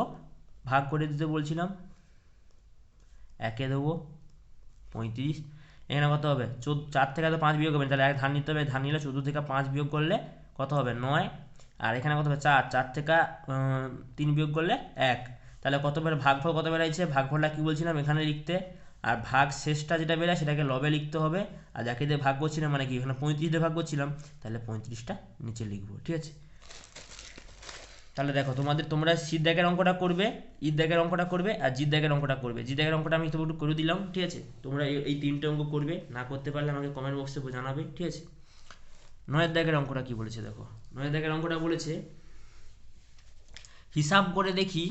[SPEAKER 1] ভাগ করে দিতে বলছিলাম, একে দেবো 35। এখানে কত হবে 4 থেকে তো 5 বিয়োগ হবে, তাহলে এক ধার নিতে হবে, ধার নিলে 14 থেকে 5 বিয়োগ করলে কত হবে 9। আর এখানে কত হবে 4 থেকে 3 বিয়োগ করলে 1। তাহলে কত বের ভাগফল কত বেরাইছে, ভাগফলটা কি বলছিলাম এখানে লিখতে, আর ভাগ শেষটা যেটা বেরায় সেটাকে লবে লিখতে হবে, আর যাকে দিয়ে ভাগ করছিলাম মানে কি এখানে 35 দিয়ে ভাগ করছিলাম, তাহলে 35টা নিচে লিখবো। ঠিক আছে, তাহলে দেখো তোমরা শীত দাগের অঙ্কটা করবে, ঈদ দাগের অঙ্কটা করবে, আর জিদ দাগের অঙ্কটা করবে। জিদ দাগের অঙ্কটা আমি তোমাকে একটু করে দিলাম। ঠিক আছে, তোমরা এই 3টে অঙ্ক করবে, না করতে পারলে আমাকে কমেন্ট বক্সে জানাবে। ঠিক আছে, 9 দাগের অঙ্কটা কি বলেছে দেখো, 9 দাগের অঙ্কটা বলেছে হিসাব করে দেখি,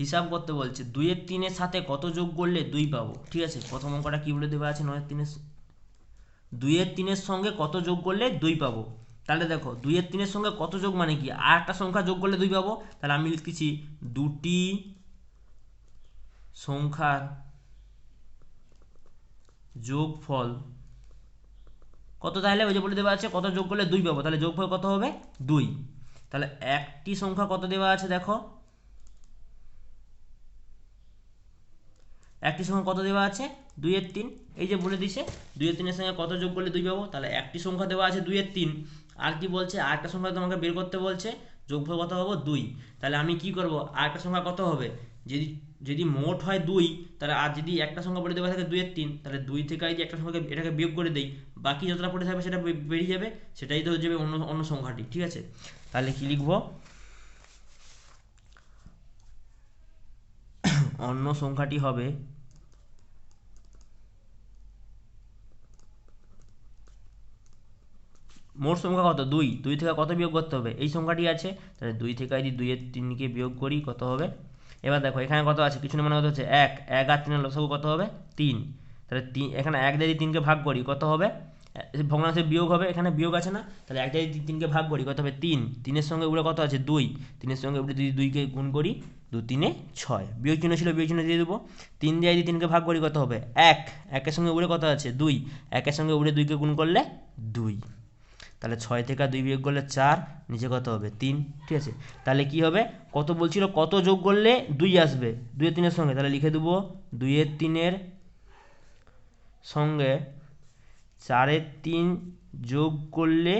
[SPEAKER 1] হিসাব করতে বলছে 2-এর 3-এর সাথে কত যোগ করলে 2 পাবো। ঠিক আছে, প্রথম অঙ্কটা কি বলে দেওয়া আছে, 2-এর 3-এর সঙ্গে কত যোগ করলে 2 পাবো। তাহলে দেখো 2-এর 3-এর সঙ্গে কত যোগ মানে কি, আর একটা সংখ্যা যোগ করলে 2 পাবো, তাহলে আমি লিখতেছি 2টি সংখ্যার যোগফল কত, তাহলে ওই যে বলে দেওয়া আছে কত যোগ করলে 2 পাবো, তাহলে যোগফল কত হবে 2। তাহলে একটি সংখ্যা কত দেওয়া আছে দেখো, একটি সংখ্যা কত দেওয়া আছে 2-এর 3, এই যে বলে দিছে 2-এর 3-এর সঙ্গে কত যোগ করলে 2 পাবো, তাহলে একটি সংখ্যা দেওয়া আছে 2-এর 3, আর কি বলছে আরেকটা সংখ্যা তোমাকে বের করতে বলছে, যোগফল কত পাবো 2। তাহলে আমি কি করব, আরেকটা সংখ্যা কত হবে, যদি যদি মোট হয় 2, তাহলে আর যদি একটা সংখ্যা পড়ে দেওয়া থাকে 2-এর 3, তাহলে 2 থেকে যদি একটা সংখ্যাকে এটাকে বিয়োগ করে দেই, বাকি যতটা পড়ে থাকবে সেটা বেরিয়ে যাবে, সেটাই তো হয়ে যাবে অন্য অন্য সংখ্যাটি। ঠিক আছে, তাহলে কি লিখবো, অন্য সংখ্যাটি হবে মোট সংখ্যা কত 2, 2 থেকে কত বিয়োগ করতে হবে, এই সংখ্যাটি আছে, তাহলে 2 থেকে যদি 2-এর 3কে বিয়োগ করি কত হবে। এবার দেখো এখানে কত আছে, কিছু না মানে কত হচ্ছে 1, 1 আর 3-এর লসাগু কত হবে 3, তাহলে এখানে 1 দিয়ে 3কে ভাগ করি কত হবে, ভগ্নাংশে বিয়োগ হবে, এখানে বিয়োগ আছে না, তাহলে 1 দিয়ে 3কে ভাগ করি কত হবে 3, 3-এর সঙ্গে উপরে কত আছে 2, 3-এর সঙ্গে উপরে যদি 2কে গুণ করি 2 3-এ 6, বিয়োগ চিহ্ন ছিল বিয়োগ চিহ্ন দিয়ে দেবো, 3 দিয়ে যদি 3কে ভাগ করি কত হবে 1, 1-এর সঙ্গে উপরে কত আছে 2, 1-এর সঙ্গে উপরে 2কে গুণ করলে 2, তাহলে 6 থেকে 2 বিয়োগ করলে 4, নিচে কত হবে 3। ঠিক আছে, তাহলে কি হবে, কত বলছিল কত যোগ করলে 2 আসবে 2-এর 3-এর সঙ্গে, তাহলে লিখে দেবো 2-এর 3-এর সঙ্গে 4-এর 3 যোগ করলে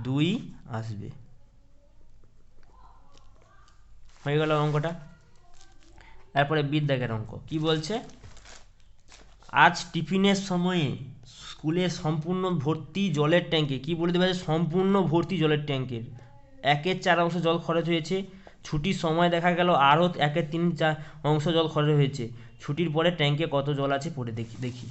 [SPEAKER 1] 2 আসবে। হয়ে গেল অঙ্কটা। তারপরে বিদ্যাকের অঙ্ক কি বলছে, আজ টিফিনের সময়ে স্কুলে সম্পূর্ণ ভর্তি জলের ট্যাঙ্কে, কি বলে দেওয়া আছে সম্পূর্ণ ভর্তি জলের ট্যাঙ্কের 1-এর 4 অংশ জল খরচ হয়েছে, ছুটির সময় দেখা গেল আরও 1-এর 3/4 অংশ জল খরচ হয়েছে, ছুটির পরে ট্যাঙ্কে কত জল আছে পড়ে দেখি দেখি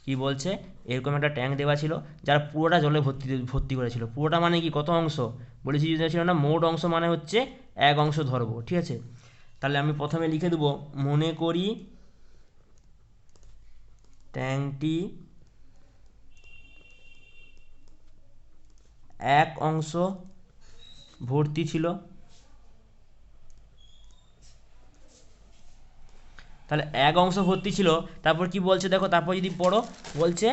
[SPEAKER 1] কি বলছে, এরকম একটা ট্যাঙ্ক দেওয়া ছিল যার পুরোটা জলে ভর্তি ভর্তি করেছিল, পুরোটা মানে কি কত অংশ বলেছি ছিল না, মোট অংশ মানে হচ্ছে 1 অংশ ধরবো। ঠিক আছে, তাহলে আমি প্রথমে লিখে দেবো মনে করি ট্যাঙ্কটি 1 অংশ ভর্তি ছিল, তাহলে 1 অংশ ভর্তি ছিল, তারপর কি বলছে দেখো, তারপর যদি পড়ো বলছে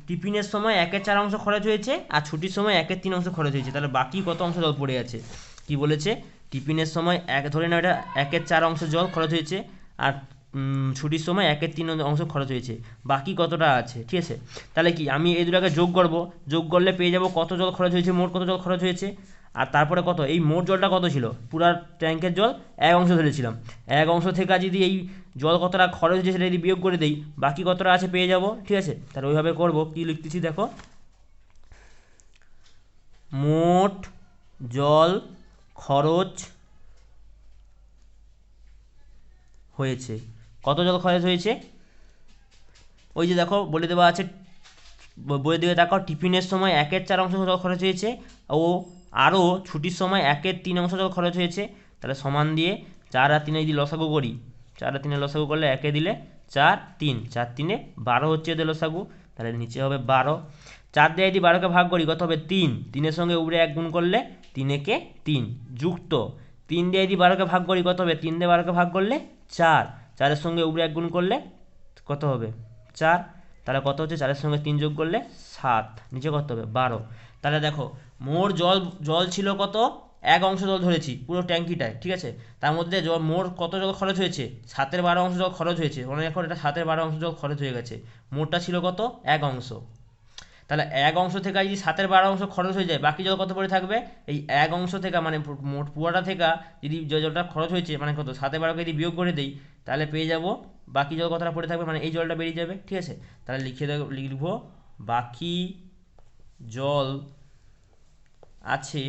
[SPEAKER 1] টিফিনের সময় 1-এর 4 অংশ খরচ হয়েছে, আর ছুটির সময় 1-এর 3 অংশ খরচ হয়েছে, তাহলে বাকি কত অংশ জল পড়ে আছে, কি বলেছে টিফিনের সময় ধরে নাও এটা 1-এর 4 অংশ জল খরচ হয়েছে, আর ছুটির সময় 1-এর 3 অংশ খরচ হয়েছে, বাকি কতটা আছে। ঠিক আছে, তাহলে কি আমি এই দুটাকে যোগ করব, যোগ করলে পেয়ে যাব কত জল খরচ হয়েছে, মোট কত জল খরচ হয়েছে, আর তারপরে কত এই মোট জলটা কত ছিল, পুরা ট্যাঙ্কের জল 1 অংশ ধরেছিলাম, 1 অংশ থেকে যদি এই জল কতটা খরচ হয়েছে সেটা যদি বিয়োগ করে দেই, বাকি কতটা আছে পেয়ে যাব। ঠিক আছে, তাহলে ওইভাবে করব, কি লিখতেছি দেখো, মোট জল খরচ হয়েছে, কত জল খরচ হয়েছে, ওই যে দেখো বলে দেওয়া আছে বইয়ের দিকে তাকাও, টিফিনের সময় 1/4 অংশ যত খরচ হয়েছে ও আরও ছুটির সময় 1/3 অংশ যত খরচ হয়েছে, তাহলে সমান দিয়ে 4 আর 3 যদি লসাগু করি, 4 আর 3 লসাগু করলে 1 দিলে 4, 3, 4 3 12 হচ্ছে এদের লসাগু, তাহলে নিচে হবে 12। 4 দিয়ে যদি 12কে ভাগ করি কত হবে 3, 3-এর সঙ্গে উপরে 1 গুণ করলে 3 একে 3, যুক্ত 3 দিয়ে যদি 12কে ভাগ করি কত হবে 3 দিয়ে 12কে ভাগ করলে 4, 4-এর সঙ্গে উপরে 1 গুণ করলে কত হবে 4, তাহলে কত হচ্ছে 4-এর সঙ্গে 3 যোগ করলে 7, নিচে কত হবে 12। তাহলে দেখো মোট জল ছিল কত, 1 অংশ জল ধরেছি পুরো ট্যাঙ্কিটায়, ঠিক আছে, তার মধ্যে মোট কত জল খরচ হয়েছে, 7/12 অংশ জল খরচ হয়েছে, মনে রাখো এটা 7/12 অংশ জল খরচ হয়ে গেছে, মোটটা ছিল কত 1 অংশ। তাহলে 1 অংশ থেকে যদি 7/12 অংশ খরচ হয়ে যায়, বাকি জল কত পড়ে থাকবে, এই 1 অংশ থেকে মানে মোট পুরোটা থেকে যদি জলটা খরচ হয়েছে মানে কত 7/12কে যদি বিয়োগ করে দেই, তাহলে পেয়ে যাব বাকি জল কতটা পড়ে থাকবে, মানে এই জলটা বেরিয়ে যাবে, ঠিক আছে। তাহলে লিখব বাকি জল আছে,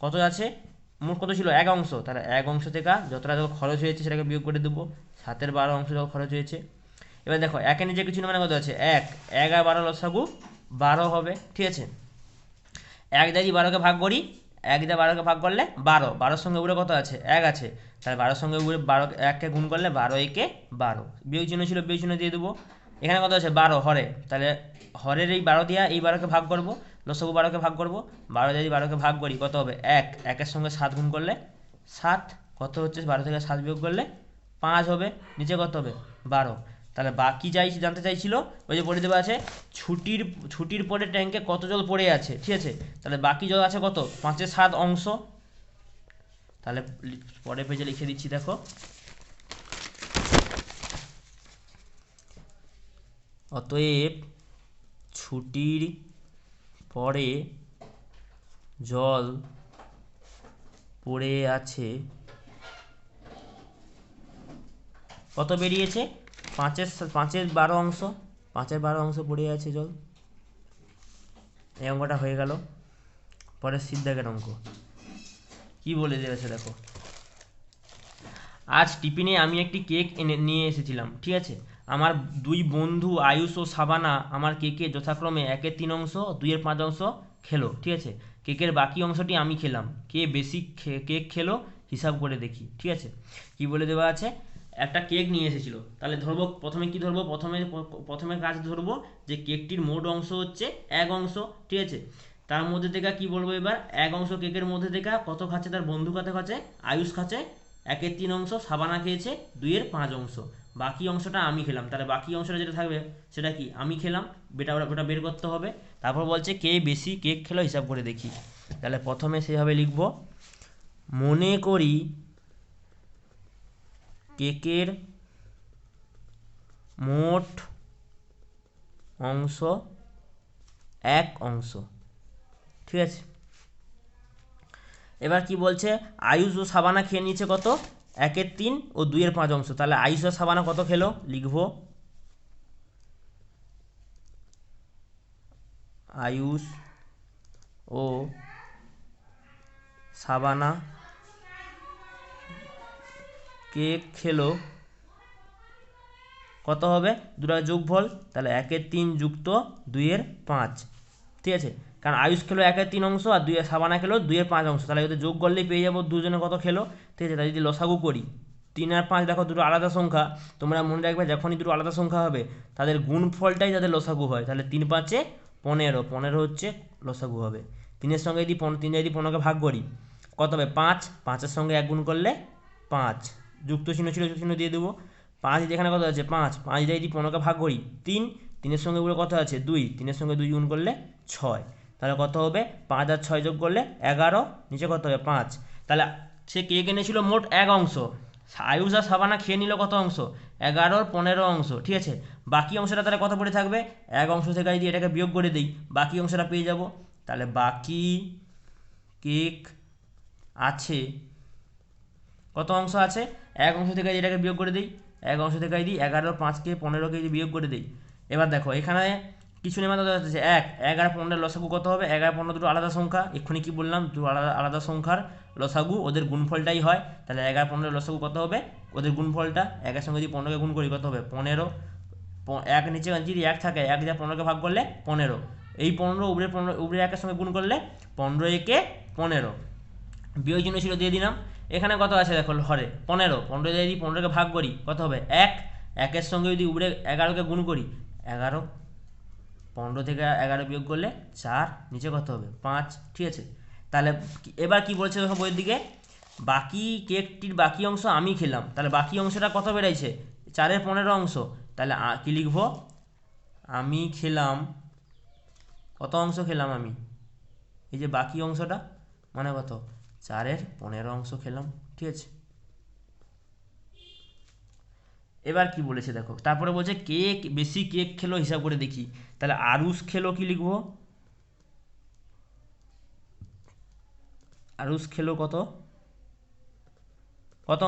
[SPEAKER 1] কত আছে, মোট কত ছিল 1 অংশ, তাহলে 1 অংশ থেকে যতটা জল খরচ হয়েছে সেটাকে বিয়োগ করে দেবো, 7/12 অংশ জল খরচ হয়েছে। এবার দেখো একের নিচে কিছু না মানে কত আছে 1, 1 আর 12 লসাগু 12 হবে, ঠিক আছে। 1 দিয়ে 12কে ভাগ করি, 1 দিয়ে 12কে ভাগ করলে 12, 12-এর সঙ্গে উপরে কত আছে 1 আছে, তাহলে 12-এর সঙ্গে উপরে 1কে গুণ করলে 12 একে 12, বিয়োগ চিহ্ন ছিল বিয়োগ চিহ্ন দিয়ে দেবো। এখানে কত আছে 12 হরে, তাহলে হরের এই 12 দিয়ে এই 12কে ভাগ করব, লসাগু 12কে ভাগ করব, 12 দিয়ে 12কে ভাগ করি কত হবে 1, 1-এর সঙ্গে 7 গুণ করলে 7, কত হচ্ছে 12 থেকে 7 বিয়োগ করলে 5 হবে, নিচে কত হবে 12। তাহলে বাকি জানতে চাইছিল, ওই যে পড়ে দেওয়া আছে ছুটির পরে ট্যাঙ্কে কত জল পড়ে আছে, ঠিক আছে, তাহলে বাকি জল আছে কত 5/7 অংশ, তাহলে পরের পেজে লিখে দিচ্ছি দেখো, অতএব ছুটির পরে জল পড়ে আছে কত বেরিয়েছে 5/12 অংশ, 5/12 অংশ পড়ে আছে জল, এই অঙ্কটা হয়ে গেল। পরে সিদ্ধাকের অঙ্ক কি বলে দিয়েছে দেখো, আজ টিফিনে আমি একটি কেক নিয়ে এসেছিলাম, ঠিক আছে, আমার 2 বন্ধু আয়ুষ ও সাবানা আমার কেকে যথাক্রমে 1/3 অংশ 2/5 অংশ খেলো, ঠিক আছে, কেকের বাকি অংশটি আমি খেলাম, কে বেশি কেক খেলো হিসাব করে দেখি, ঠিক আছে। কি বলে দেওয়া আছে, একটা কেক নিয়ে এসেছিল, তাহলে ধরবো প্রথমে কি ধরবো, প্রথমে কাজ ধরবো যে কেকটির মোট অংশ হচ্ছে 1 অংশ, ঠিক আছে, তার মধ্যে থেকে কি বলবো এবার 1 অংশ কেকের মধ্যে থেকে কত খাচ্ছে, তার বন্ধু কত খাচ্ছে, আয়ুষ খাচ্ছে 1/3 অংশ, সাবানা খেয়েছে 2/5 অংশ, বাকি অংশটা আমি খেলাম, তাহলে বাকি অংশটা যেটা থাকবে সেটা কি আমি খেলাম, ওটা বের করতে হবে। তারপর বলছে কে বেশি কেক খেলো হিসাব করে দেখি, তাহলে প্রথমে সেভাবে লিখব, মনে করি কেকের মোট অংশ 1 অংশ, ঠিক আছে। এবার কি বলছে, আয়ুষ ও সাবানা খেয়ে নিয়েছে কত 1/3 ও 2/5 অংশ, তাহলে আয়ুষ ও সাবানা কত খেলো লিখব, আয়ুষ ও সাবানা কেক খেলো কত হবে, দুটো যোগফল, তাহলে 1/3 যুক্ত 2/5, ঠিক আছে, কারণ আয়ুষ খেলো 1/3 অংশ আর সাবানা খেলো 2/5 অংশ, তাহলে যদি যোগ করলেই পেয়ে যাবো দুজনে কত খেলো, ঠিক আছে। তাই যদি লসাগু করি 3 আর 5 দেখো দুটো আলাদা সংখ্যা, তোমরা মনে রাখবে যখনই দুটো আলাদা সংখ্যা হবে তাদের গুণফলটাই তাদের লসাগু হয়, তাহলে 3 5 15, 15 হচ্ছে লসাগু হবে। 3-এর সঙ্গে যদি 15কে ভাগ করি কত হবে 5, 5-এর সঙ্গে 1 গুণ করলে 5, যুক্ত চিহ্ন ছিল যুক্ত চিহ্ন দিয়ে দেবো, 5 এখানে কত আছে 5, 5 দিয়ে যদি 15কে ভাগ করি 3, 3-এর সঙ্গে উপরে কত আছে 2, 3-এর সঙ্গে 2 গুণ করলে 6, তাহলে কত হবে 5 আর 6 যোগ করলে 11, নিচে কত হবে 5। তাহলে সে কেক এনেছিল মোট 1 অংশ, আয়ুষ আর সাবানা খেয়ে নিল কত অংশ 11 আর 15 অংশ, ঠিক আছে, বাকি অংশটা তাহলে কত পড়ে থাকবে 1 অংশ থেকে যদি এটাকে বিয়োগ করে দিই বাকি অংশটা পেয়ে যাব, তাহলে বাকি কেক আছে কত অংশ আছে 1 অংশ থেকে এটাকে বিয়োগ করে দিই, 1 অংশ থেকে যদি 11 5কে 15কে যদি বিয়োগ করে দিই, এবার দেখো এখানে কিছু নেই মাত্র যাচ্ছে 1, 1 আর 15 লসাগু কত হবে, 1 আর 15 দুটো আলাদা সংখ্যা, এক্ষুনি কি বললাম দুটো আলাদা সংখ্যার লসাগু ওদের গুণফলটাই হয়, তাহলে 1 আর 15 লসাগু কত হবে ওদের গুণফলটা, 1 এর সঙ্গে যদি 15কে গুণ করি কত হবে 15, এক নিচে যদি এক থাকে, এক যা 15কে ভাগ করলে 15, এই 15 উপরে একের সঙ্গে গুণ করলে 15 একে 15, বিয়োগ চিহ্ন ছিল দিয়ে দিলাম। এখানে কত আছে দেখো হরে 15 যদি 15কে ভাগ করি কত হবে এক, একের সঙ্গে যদি উপরে 11কে গুণ করি 11, 15 থেকে 11 বিয়োগ করলে 4, নিচে কত হবে 5, ঠিক আছে। তাহলে এবার কি বলছে দেখো বইয়ের দিকে, বাকি কেকটির বাকি অংশ আমি খেলাম, তাহলে বাকি অংশটা কত বেড়েছে 4-এর 15 অংশ, তাহলে কি লিখব, আমি খেলাম, কত অংশ খেলাম আমি, এই যে বাকি অংশটা মানে কত 4-এর 15 অংশ খেলাম, ঠিক আছে। এবার কি বলেছে দেখো, তারপরে বলছে কেক বেশি কেক খেলো হিসাব করে দেখি, তাহলে আরুষ খেলো কি লিখবো, আরুষ খেলো কত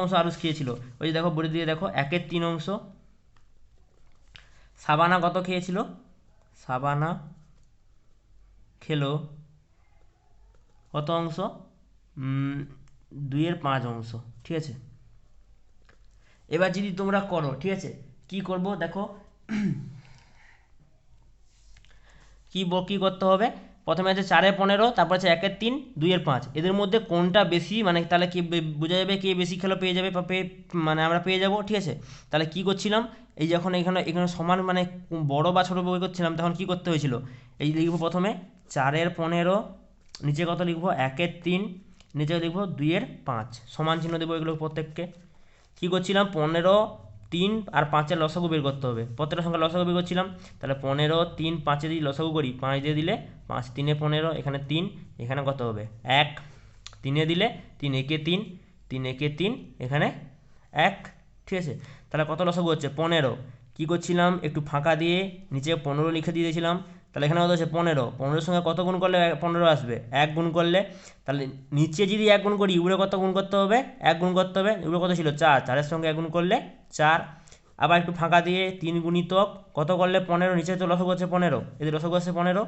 [SPEAKER 1] অংশ আরুষ খেয়েছিল, ওই যে দেখো বলে দিয়ে দেখো 1-এর 3 অংশ। সাবানা কত খেয়েছিল, সাবানা খেলো কত অংশ, 2-এর 5 অংশ, ঠিক আছে। এবার যদি তোমরা করো, ঠিক আছে, কি করব দেখো, কি করতে হবে, প্রথমে আছে 4-এর 15, তারপর আছে 1-এর 3, 2-এর 5, এদের মধ্যে কোনটা বেশি, মানে তাহলে কি বোঝা যাবে কে বেশি খেলো পেয়ে যাবে, মানে আমরা পেয়ে যাব, ঠিক আছে। তাহলে কি করছিলাম, এই যখন এখানে সমান মানে বড় বা ছোট বই করছিলাম তখন কি করতে হয়েছিল, এই লিখবো প্রথমে 4-এর 15, নিচে কত লিখবো 1-এর 3, নিচে লিখবো 2-এর 5, সমান চিহ্ন দেবো এগুলো প্রত্যেককে। কী করছিলাম 15, 3 আর 5-এর লসাগু বের করতে হবে, প্রত্যেকটা সংখ্যা লসাগু বের করছিলাম, তাহলে 15, 3, 5-এ যদি লসাগু করি 5 দিয়ে দিলে 5 3-এ 15, এখানে 3, এখানে কত হবে 1, 3-এ দিলে 3 একে 3, 3 একে 3, এখানে 1, ঠিক আছে। তাহলে কত লসাগু হচ্ছে 15, কী করছিলাম একটু ফাঁকা দিয়ে নিচে 15 লিখে দিয়েছিলাম, তাহলে এখানে কত হচ্ছে 15, 15-এর সঙ্গে কত গুণ করলে 15 আসবে 1 গুণ করলে, তাহলে নিচে যদি 1 গুণ করি উপরে কত গুণ করতে হবে 1 গুণ করতে হবে, উপরে কত ছিল 4, 4-এর সঙ্গে 1 গুণ করলে 4, আবার একটু ফাঁকা দিয়ে 3 গুণিতক কত করলে 15, নিচে তো লসাগু হচ্ছে 15, এদের লসাগু আছে 15,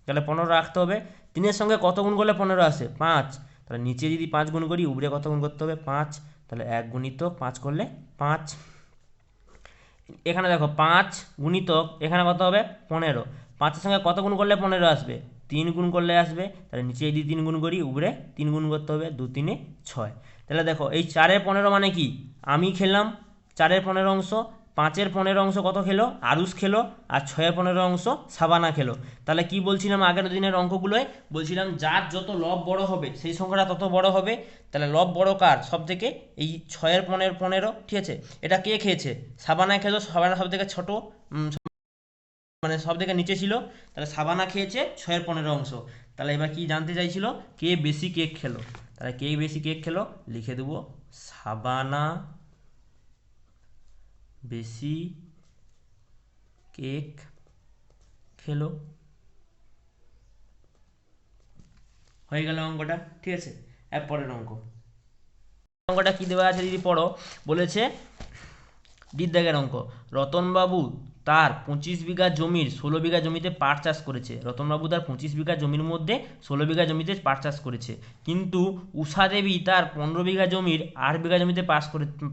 [SPEAKER 1] তাহলে 15 রাখতে হবে, 3-এর সঙ্গে কত গুণ করলে 15 আসে 5, তাহলে নিচে যদি 5 গুণ করি উপরে কত গুণ করতে হবে 5, তাহলে 1 গুণিতক 5 করলে 5, এখানে দেখো 5 গুণিতক এখানে কত হবে 15, 5-এর সঙ্গে কত গুণ করলে 15 আসবে 3 গুণ করলে আসবে, তাহলে নিচে যদি 3 গুণ করি উপরে 3 গুণ করতে হবে, 2 3-এ 6, তাহলে দেখো এই 4-এর 15 মানে কি আমি খেলাম 4-এর 15 অংশ, 5-এর 15 অংশ কত খেলো আরুষ খেলো, আর 6-এর 15 অংশ সাবানা খেলো। তাহলে কি বলছিলাম আগের দিনের অঙ্কগুলোয়, বলছিলাম যার যত লব বড় হবে সেই সংখ্যাটা তত বড় হবে, তাহলে লব বড় কার সব থেকে এই 6-এর 15, ঠিক আছে। এটা কে খেয়েছে সাবানা খেলো, সাবানা সব থেকে ছোট, মানে সব থেকে নিচে ছিল, তাহলে সাবানা খেয়েছে 6-এর 15 অংশ। তাহলে এবার কি জানতে চাইছিল কে বেশি কেক খেলো, তাহলে কে বেশি কেক খেলো লিখে দেবো সাবানা বেশি কেক খেলো, হয়ে গেল অঙ্কটা, ঠিক আছে। এরপরের অঙ্কটা কি দেওয়া আছে যদি পড়ো, বলেছে দিদাগের অঙ্ক, রতনবাবু তার 25 বিঘা জমির 16 বিঘা জমিতে পাট চাষ করেছে, রতনবাবু তার 25 বিঘা জমির মধ্যে 16 বিঘা জমিতে পাট চাষ করেছে, কিন্তু উষা দেবী তার 15 বিঘা জমির 8 বিঘা জমিতে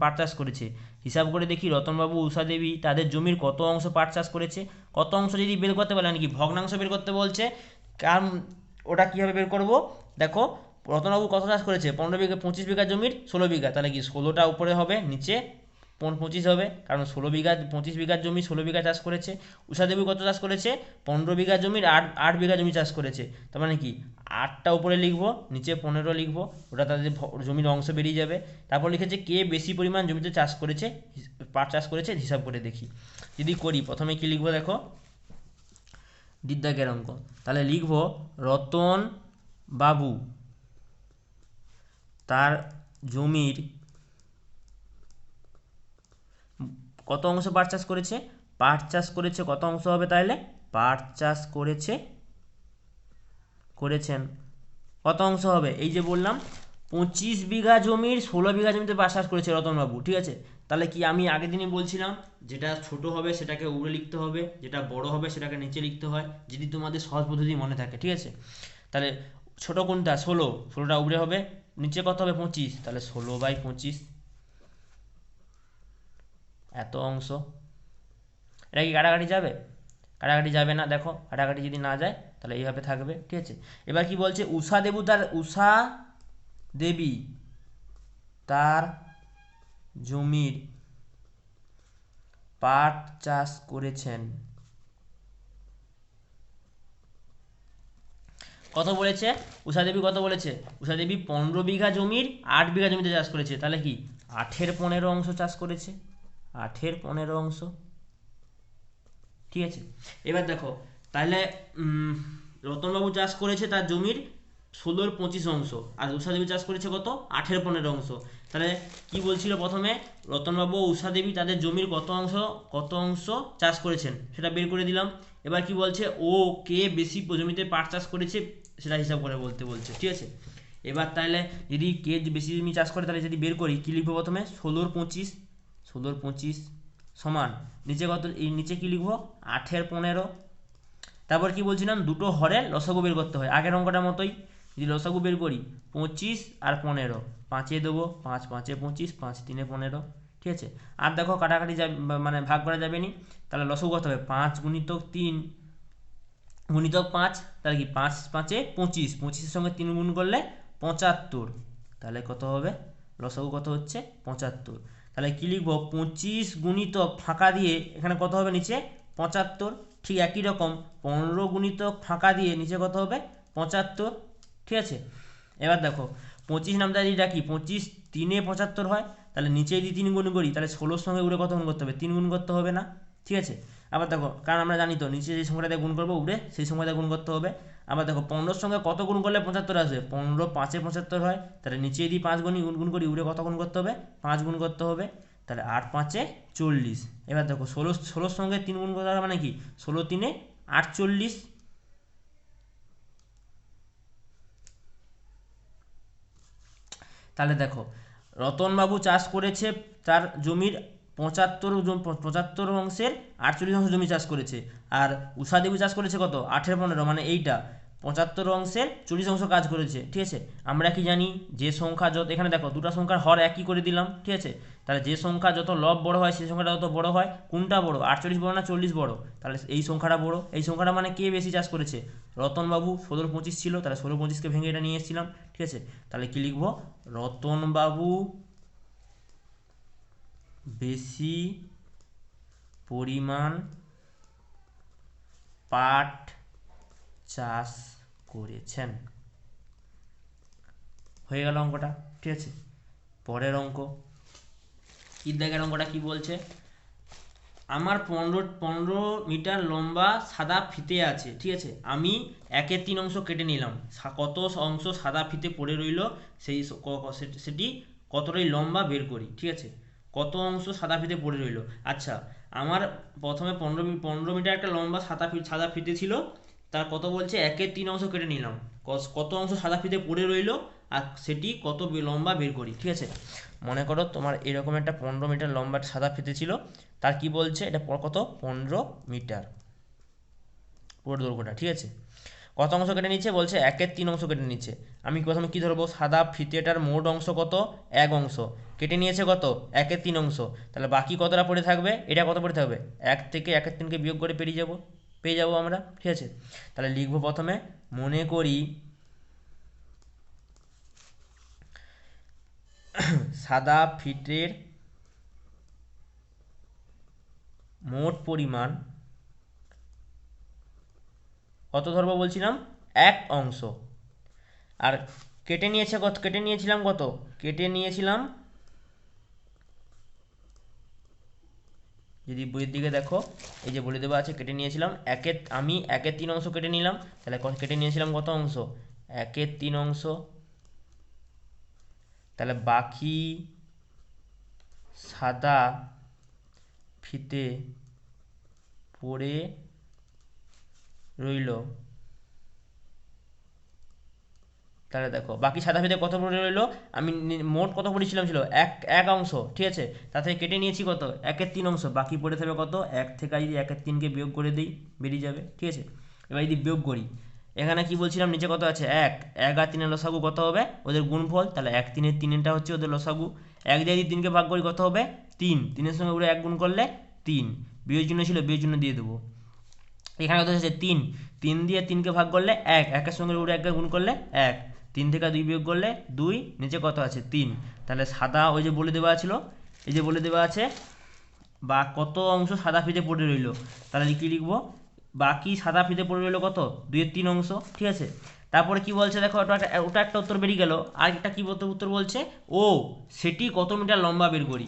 [SPEAKER 1] পাট চাষ করেছে, হিসাব করে দেখি রতনবাবু উষা দেবী তাদের জমির কত অংশ পাট চাষ করেছে, কত অংশ যদি বের করতে পারে নাকি ভগ্নাংশ বের করতে বলছে, কারণ ওটা কীভাবে বের করব দেখো, রতনবাবু কত চাষ করেছে 15 বিঘা 25 বিঘা জমির 16 বিঘা, তাহলে কি 16টা উপরে হবে নিচে 25 হবে, কারণ 25 বিঘার জমি 16 বিঘা চাষ করেছে, উষাদেবী কত চাষ করেছে 15 বিঘা জমির 8 বিঘা জমি চাষ করেছে, তার মানে কি 8টা উপরে লিখবো নিচে 15 লিখবো, ওটা তাদের জমির অংশ বেরিয়ে যাবে। তারপর লিখেছে কে বেশি পরিমাণ জমিতে চাষ করেছে, পাট চাষ করেছে হিসাব করে দেখি, যদি করি প্রথমে কি লিখবো দেখো দিদাগের অঙ্ক, তাহলে লিখবো রতন বাবু তার জমির কত অংশ পাট চাষ করেছে, পাট চাষ করেছে কত অংশ হবে তাহলে পাট চাষ করেছেন কত অংশ হবে, এই যে বললাম 25 বিঘা জমির 16 বিঘা জমিতে পাট চাষ করেছে রতনবাবু, ঠিক আছে। তাহলে কি আমি আগের দিনই বলছিলাম যেটা ছোট হবে সেটাকে উপরে লিখতে হবে, যেটা বড় হবে সেটাকে নিচে লিখতে হয়, যদি তোমাদের সহজ পদ্ধতি মনে থাকে, ঠিক আছে। তাহলে ছোট কোনটা 16টা উপরে হবে, নিচে কত হবে 25, তাহলে 16/25 এত অংশ, এটা কি কাটাকাটি যাবে? কাটাকাটি যাবে না। দেখো কাটাকাটি যদি না যায় তাহলে এইভাবে থাকবে, ঠিক আছে। এবার কি বলছে, উষা দেবী তার জমির পাট চাষ করেছেন। কত বলেছে? উষা দেবী কত বলেছে? উষা দেবী 15 বিঘা জমির 8 বিঘা জমিতে চাষ করেছে। তাহলে কি 8-এর 15 অংশ চাষ করেছে, 8-এর 15 অংশ, ঠিক আছে। এবার দেখো তাহলে রতনবাবু চাষ করেছে তার জমির 16-এর 25 অংশ, আর উষা দেবী চাষ করেছে কত? 8-এর 15 অংশ। তাহলে কি বলছিল প্রথমে, রতনবাবু ও উষা দেবী তাদের জমির কত অংশ চাষ করেছেন সেটা বের করে দিলাম। এবার কি বলছে, ও কে বেশি জমিতে পাট চাষ করেছে সেটা হিসাব করে বলতে বলছে, ঠিক আছে। এবার তাহলে যদি কে বেশি জমি চাষ করে তাহলে যদি বের করি, কি লিখবো প্রথমে? 16-এর 25 সমান নিচে কত, এই নিচে কি লিখবো? 8-এর 15। তারপর কি বলছিলাম, দুটো হরের লসাগু বের করতে হয়, আগের অঙ্কটার মতোই। যদি লসাগু বের করি 25 আর 15, 5-এ দেবো, 5 5-এ 25, 5 3-এ 15, ঠিক আছে। আর দেখো কাটাকাটি যাবে, মানে ভাগ করা যাবে নি, তাহলে লসাগু কত হবে? 5 গুণিতক 3 গুণিতক 5, তাহলে কি 5 5-এ 25, 25-এর সঙ্গে 3 গুণ করলে 75, তাহলে কত হবে? লসাগু কত হচ্ছে? 75। তাহলে কি লিখবো? 25 গুণিতক ফাঁকা দিয়ে এখানে কত হবে? নিচে 75। ঠিক একই রকম 15 গুণিতক ফাঁকা দিয়ে নিচে কত হবে? 75, ঠিক আছে। এবার দেখো 25 নামটা যদি রাখি, 25 3-এ 75 হয়, তাহলে নিচে যদি 3 গুণ করি তাহলে 16-এর সঙ্গে উপরে কত গুণ করতে হবে? 3 গুণ করতে হবে না, ঠিক আছে। আবার দেখো, কারণ আমরা জানি তো নিচে যে সংখ্যাটা গুণ করবো উপরে সেই সংখ্যাটা গুণ করতে হবে। আবার দেখো 15-এর সঙ্গে কত গুণ করলে 75 আসবে? 15 5-এ 75 হয়, তাহলে নিচে যদি 5 গুণ করি উপরে কত গুণ করতে হবে? 5 গুণ করতে হবে, তাহলে 8 5-এ 40। এবার দেখো 16-র সঙ্গে 3 গুণ করা মানে কি? 16 3-এ 48। তাহলে দেখো রতনবাবু চাষ করেছে তার জমির 75 অংশের 48 অংশ জমি চাষ করেছে, আর উষাদেবী চাষ করেছে কত? 8-এর 15, মানে এইটা 75 অংশের 40 অংশ কাজ করেছে, ঠিক আছে। আমরা কি জানি, যে সংখ্যা যত, এখানে দেখো দুটো সংখ্যার হর একই করে দিলাম, ঠিক আছে। তাহলে যে সংখ্যা যত লব বড় হয় সেই সংখ্যাটা তত বড় হয়। কোনটা বড়? 48 বড় না 40 বড়? তাহলে এই সংখ্যাটা বড়। এই সংখ্যাটা মানে কে বেশি চাষ করেছে? রতনবাবু। 16 25 ছিল, তাহলে 16 25-কে ভেঙে এটা নিয়ে এসেছিলাম, ঠিক আছে। তাহলে কি লিখবো? রতনবাবু বেশি পরিমাণ পাট চাষ করেছেন। হয়ে গেল অঙ্কটা, ঠিক আছে। পরের অঙ্ক, দাগের অঙ্কটা কি বলছে, আমার 15 মিটার লম্বা সাদা ফিতে আছে, ঠিক আছে। আমি 1-এর 3 অংশ কেটে নিলাম, কত অংশ সাদা ফিতে পড়ে রইল সেটি কতটাই লম্বা বের করি, ঠিক আছে। কত অংশ সাদা ফিতে পড়ে রইল। আচ্ছা, আমার প্রথমে 15 মিটার একটা লম্বা সাদা ফিতে ছিল, তার কত বলছে? 1-এর 3 অংশ কেটে নিলাম, কত অংশ সাদা ফিতে পড়ে রইল আর সেটি কত লম্বা বের করি, ঠিক আছে। মনে করো তোমার এরকম একটা 15 মিটার লম্বা সাদা ফিতে ছিল, তার কি বলছে? এটা কত? 15 মিটার পুরো দৈর্ঘ্যটা, ঠিক আছে। কত অংশ কেটে নিচ্ছে? বলছে 1-এর 3 অংশ কেটে নিচ্ছে। আমি প্রথমে কি ধরবো? সাদা ফিতেটার মোট অংশ কত? 1 অংশ। কেটে নিয়েছে কত? 1-এর 3 অংশ। তাহলে বাকি কতটা পড়ে থাকবে? এটা কত পড়ে থাকবে? 1 থেকে 1-এর 3-কে বিয়োগ করে পেয়ে যাবো আমরা, ঠিক আছে। তাহলে লিখবো প্রথমে, মনে করি সাদা ফিতের মোট পরিমাণ কত ধরবো বলছিলাম? 1 অংশ। আর কেটে নিয়েছিলাম কত? কেটে নিয়েছিলাম, যদি বইয়ের দিকে দেখো এই যে বলে দেওয়া আছে, কেটে নিয়েছিলাম আমি 1-এর 3 অংশ কেটে নিলাম, তাহলে কেটে নিয়েছিলাম কত অংশ? 1-এর 3 অংশ। তাহলে বাকি সাদা ফিতে পড়ে রইল, তাহলে দেখো বাকি সাদা ফিতে কত পড়ে রইলো, আমি মোট কত পড়েছিলাম ছিল এক অংশ, ঠিক আছে। তা থেকে কেটে নিয়েছি কত? 1-এর 3 অংশ, বাকি পড়ে থাকবে কত? 1 থেকে যদি 1-এর 3-কে বিয়োগ করে দিই বেরিয়ে যাবে, ঠিক আছে। এবার যদি বিয়োগ করি, এখানে কি বলছিলাম নিচে কত আছে? 1 আর 3-এর লসাগু কত হবে? ওদের গুণফল, তাহলে 1 3-এর 3টা হচ্ছে ওদের লসাগু। 1 দিয়ে যদি 3-কে ভাগ করি কত হবে? 3, 3-এর সঙ্গে উপরে 1 গুণ করলে 3, বিয়ের জন্য ছিল, বিয়ের জন্য দিয়ে দেবো। এখানে কত আছে 3, 3 দিয়ে 3কে ভাগ করলে 1, 1-এর সঙ্গে রুট 1 গুণ করলে 1, 3 থেকে 2 বিয়োগ করলে 2, নিচে কত আছে 3। তাহলে সাদা ওই যে বলে দেওয়া ছিল, এই যে বলে দেওয়া আছে বা কত অংশ সাদা ফিতে পড়ে রইল, তাহলে কি লিখবো, বাকি সাদা ফিতে পড়ে রইল কত 2/3 অংশ, ঠিক আছে। তারপরে কি বলছে দেখো, ওটা একটা উত্তর বেরিয়ে গেল, আর একটা কি বলতে উত্তর বলছে, ও সেটি কত মিটার লম্বা বের করি।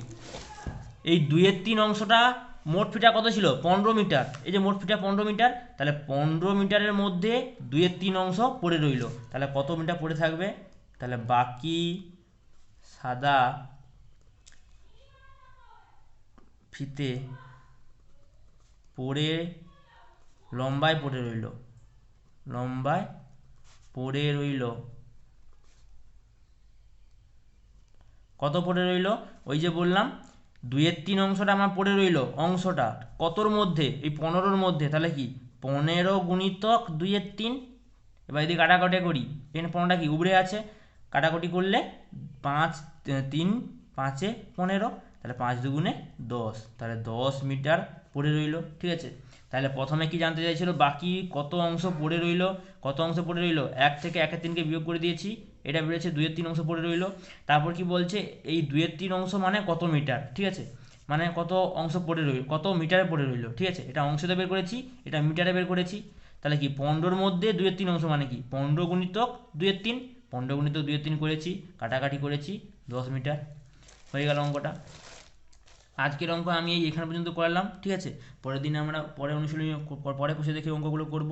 [SPEAKER 1] এই 2/3 অংশটা মোট ফিটা কত ছিল 15 মিটার, এই যে মোট ফিটা 15 মিটার, তাহলে 15 মিটারের মধ্যে 2/3 অংশ পড়ে রইল, তাহলে কত মিটার পড়ে থাকবে, তাহলে বাকি সাদা ফিতে পড়ে লম্বায় পড়ে রইল, লম্বায় পড়ে রইল কত পড়ে রইল, ওই যে বললাম 2/3 অংশটা আমার পড়ে রইল, অংশটা কতর মধ্যে, এই 15-র মধ্যে, তাহলে কি 15 গুণিতক 2/3। এবার যদি কাটাকাটি করি, এখানে 15টা কি উবড়ে আছে, কাটাকুটি করলে 5, 3, 5-এ 15, তাহলে 5 দুগুণে 10, তাহলে 10 মিটার পড়ে রইল, ঠিক আছে। তাহলে প্রথমে কি জানতে চাইছিল, বাকি কত অংশ পড়ে রইল, কত অংশ পড়ে রইল, 1 থেকে 1/3কে বিয়োগ করে দিয়েছি, এটা বেড়েছে 2/3 অংশ পড়ে রইল। তারপর কি বলছে, এই 2/3 অংশ মানে কত মিটার, ঠিক আছে, মানে কত অংশ পড়ে রইল, কত মিটারে পড়ে রইল, ঠিক আছে। এটা অংশতে বের করেছি, এটা মিটারে বের করেছি, তাহলে কি 15-র মধ্যে 2/3 অংশ মানে কি 15 গুণিতক 2/3, 15 গুণিতক 2/3 করেছি, কাটাকাটি করেছি, 10 মিটার হয়ে গেল অঙ্কটা। আজকের অঙ্ক আমি এখানে পর্যন্ত করলাম, ঠিক আছে। পরের দিন আমরা পরে অনুশীলনী পরে বসে দেখে অঙ্কগুলো করব।